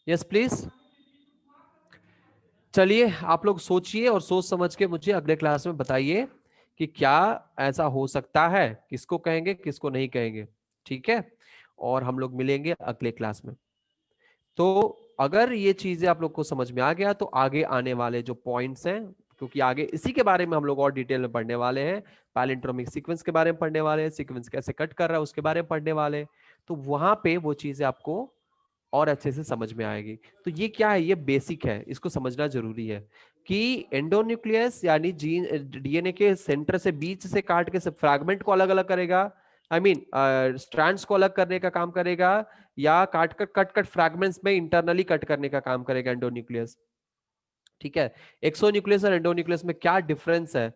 Yes please. चलिए आप लोग सोचिए और सोच समझ के मुझे अगले क्लास में बताइए कि क्या ऐसा हो सकता है, किसको कहेंगे किसको नहीं कहेंगे। ठीक है? और हम लोग मिलेंगे अगले क्लास में। तो अगर ये चीजें आप लोग को समझ में आ गया तो आगे आने वाले जो पॉइंट्स हैं, क्योंकि आगे इसी के बारे में हम लोग और डिटेल में पढ़ने वाले हैं, पैलिंड्रोमिक सीक्वेंस के बारे में पढ़ने वाले हैं, सीक्वेंस कैसे कट कर रहा है उसके बारे में पढ़ने वाले हैं। तो वहां पे वो चीजें आपको और अच्छे से समझ में आएगी। तो ये क्या है? ये बेसिक है, इसको समझना जरूरी है कि एंडोन्यूक्लियस यानी जीन डीएनए के सेंटर से बीच से काट के सब फ्रैगमेंट को अलग अलग करेगा, आई मीन स्ट्रैंड्स को अलग करने का काम करेगा, या काट कर कट कट फ्रैगमेंट्स में इंटरनली कट करने का काम करेगा एंडोन्यूक्लियस। ठीक है? एक्सोन्यूक्लियस और एंडोन्यूक्लियस में क्या डिफरेंस है?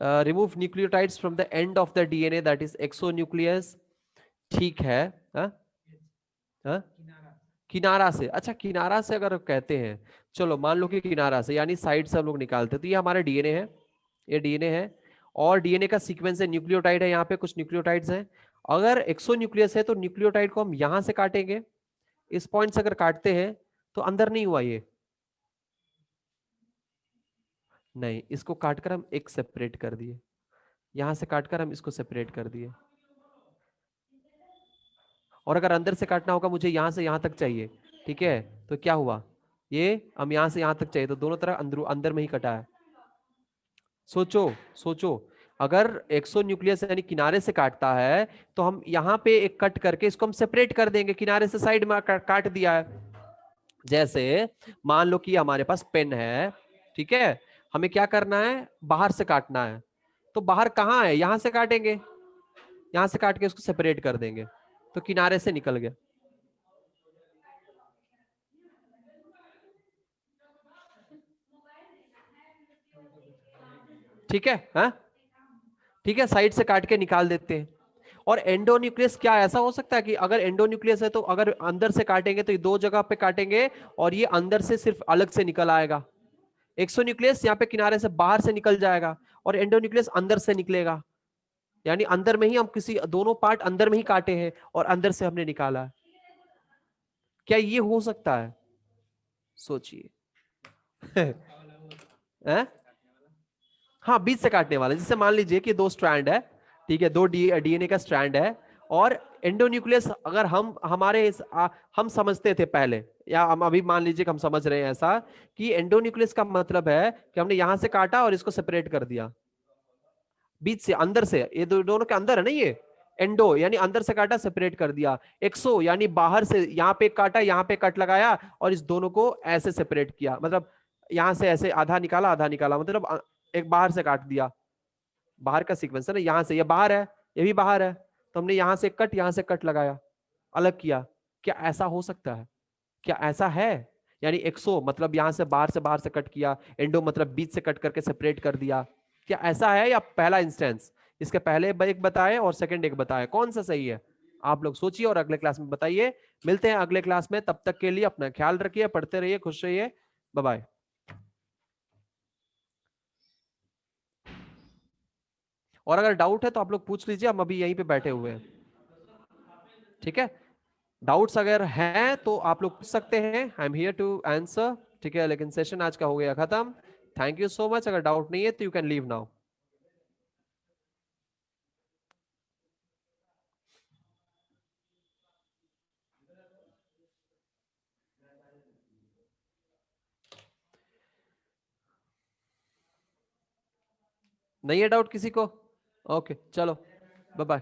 Remove nucleotides from the end of the DNA, that is exonuclease. ठीक है। हाँ? हाँ? किनारा से? अच्छा, किनारा से अगर कहते हैं, चलो मान लो कि किनारा से यानी साइड से हम लोग निकालते हैं, तो ये हमारा डीएनए है, ये डीएनए है, और डीएनए का सीक्वेंस है, न्यूक्लियोटाइड है, यहाँ पे कुछ न्यूक्लियोटाइड्स हैं। अगर एक्सोन्यूक्लियस है तो न्यूक्लियोटाइड को हम यहां से काटेंगे, इस पॉइंट से अगर काटते हैं तो अंदर नहीं हुआ ये, नहीं, इसको काटकर हम एक सेपरेट कर दिए, यहां से काटकर हम इसको सेपरेट कर दिए। और अगर अंदर से काटना होगा, मुझे यहां से यहां तक चाहिए, ठीक है, तो क्या हुआ, ये हम यहां से यहां तक चाहिए, तो दोनों तरफ अंदर अंदर में ही कटा है। सोचो, सोचो, अगर एक्सो न्यूक्लियस यानी किनारे से काटता है तो हम यहाँ पे एक कट करके इसको हम सेपरेट कर देंगे, किनारे से साइड में काट दिया है। जैसे मान लो कि हमारे पास पेन है, ठीक है, हमें क्या करना है, बाहर से काटना है, तो बाहर कहाँ है, यहां से काटेंगे, यहां से काट के उसको सेपरेट कर देंगे, तो किनारे से निकल गया। ठीक है? हाँ, ठीक है, साइड से काट के निकाल देते हैं। और एंडोन्यूक्लियस क्या ऐसा हो सकता है कि अगर एंडोन्यूक्लियस है तो अगर अंदर से काटेंगे तो ये दो जगह पे काटेंगे और ये अंदर से सिर्फ अलग से निकल आएगा। एक्सोन्यूक्लियस यहाँ पे किनारे से बाहर से निकल जाएगा और एंडोन्यूक्लियस अंदर से निकलेगा, यानी अंदर में ही हम किसी दोनों पार्ट अंदर में ही काटे हैं और अंदर से हमने निकाला है। क्या ये हो सकता है? सोचिए। हैं? हाँ, बीच से काटने वाला, जैसे मान लीजिए कि दो स्ट्रैंड है, ठीक है, दो डीएनए का स्ट्रैंड है, और एंडोन्यूक्लियस अगर हम समझते थे पहले, या हम अभी मान लीजिए कि हम समझ रहे हैं ऐसा कि एंडोन्यूक्लियस का मतलब है कि हमने यहां से काटा और इसको सेपरेट कर दिया बीच से, अंदर से, ये दोनों के अंदर है ना, ये एंडो यानी अंदर से काटा सेपरेट कर दिया, एक्सो यानी बाहर से, यहां पे काटा यहां पे कट लगाया और इस दोनों को ऐसे सेपरेट किया, मतलब यहां से ऐसे आधा निकाला मतलब एक बाहर से काट दिया, बाहर का सीक्वेंस है ना, यहां से ये बाहर है, ये भी बाहर है, तो हमने यहां से कट यहां से कट लगाया, अलग किया। क्या ऐसा हो सकता है? क्या ऐसा है? यानी एक्सो मतलब यहां से बाहर से कट किया, एंडो मतलब बीच से कट करके सेपरेट कर दिया। क्या ऐसा है या पहला इंस्टेंस? इसके पहले एक बताए और सेकंड एक बताए, कौन सा सही है? आप लोग सोचिए और अगले क्लास में बताइए। मिलते हैं अगले क्लास में, तब तक के लिए अपना ख्याल रखिए, पढ़ते रहिए, खुश रहिए, बाय बाय। और अगर डाउट है तो आप लोग पूछ लीजिए, हम अभी यहीं पे बैठे हुए हैं, ठीक है? डाउट्स अगर हैं तो आप लोग पूछ सकते हैं, I am here to answer, ठीक है? लेकिन सेशन आज का हो गया खत्म। Thank you so much. अगर डाउट नहीं है तो यू कैन लीव नाउ। नहीं है डाउट किसी को? ओके चलो, बाय बाय।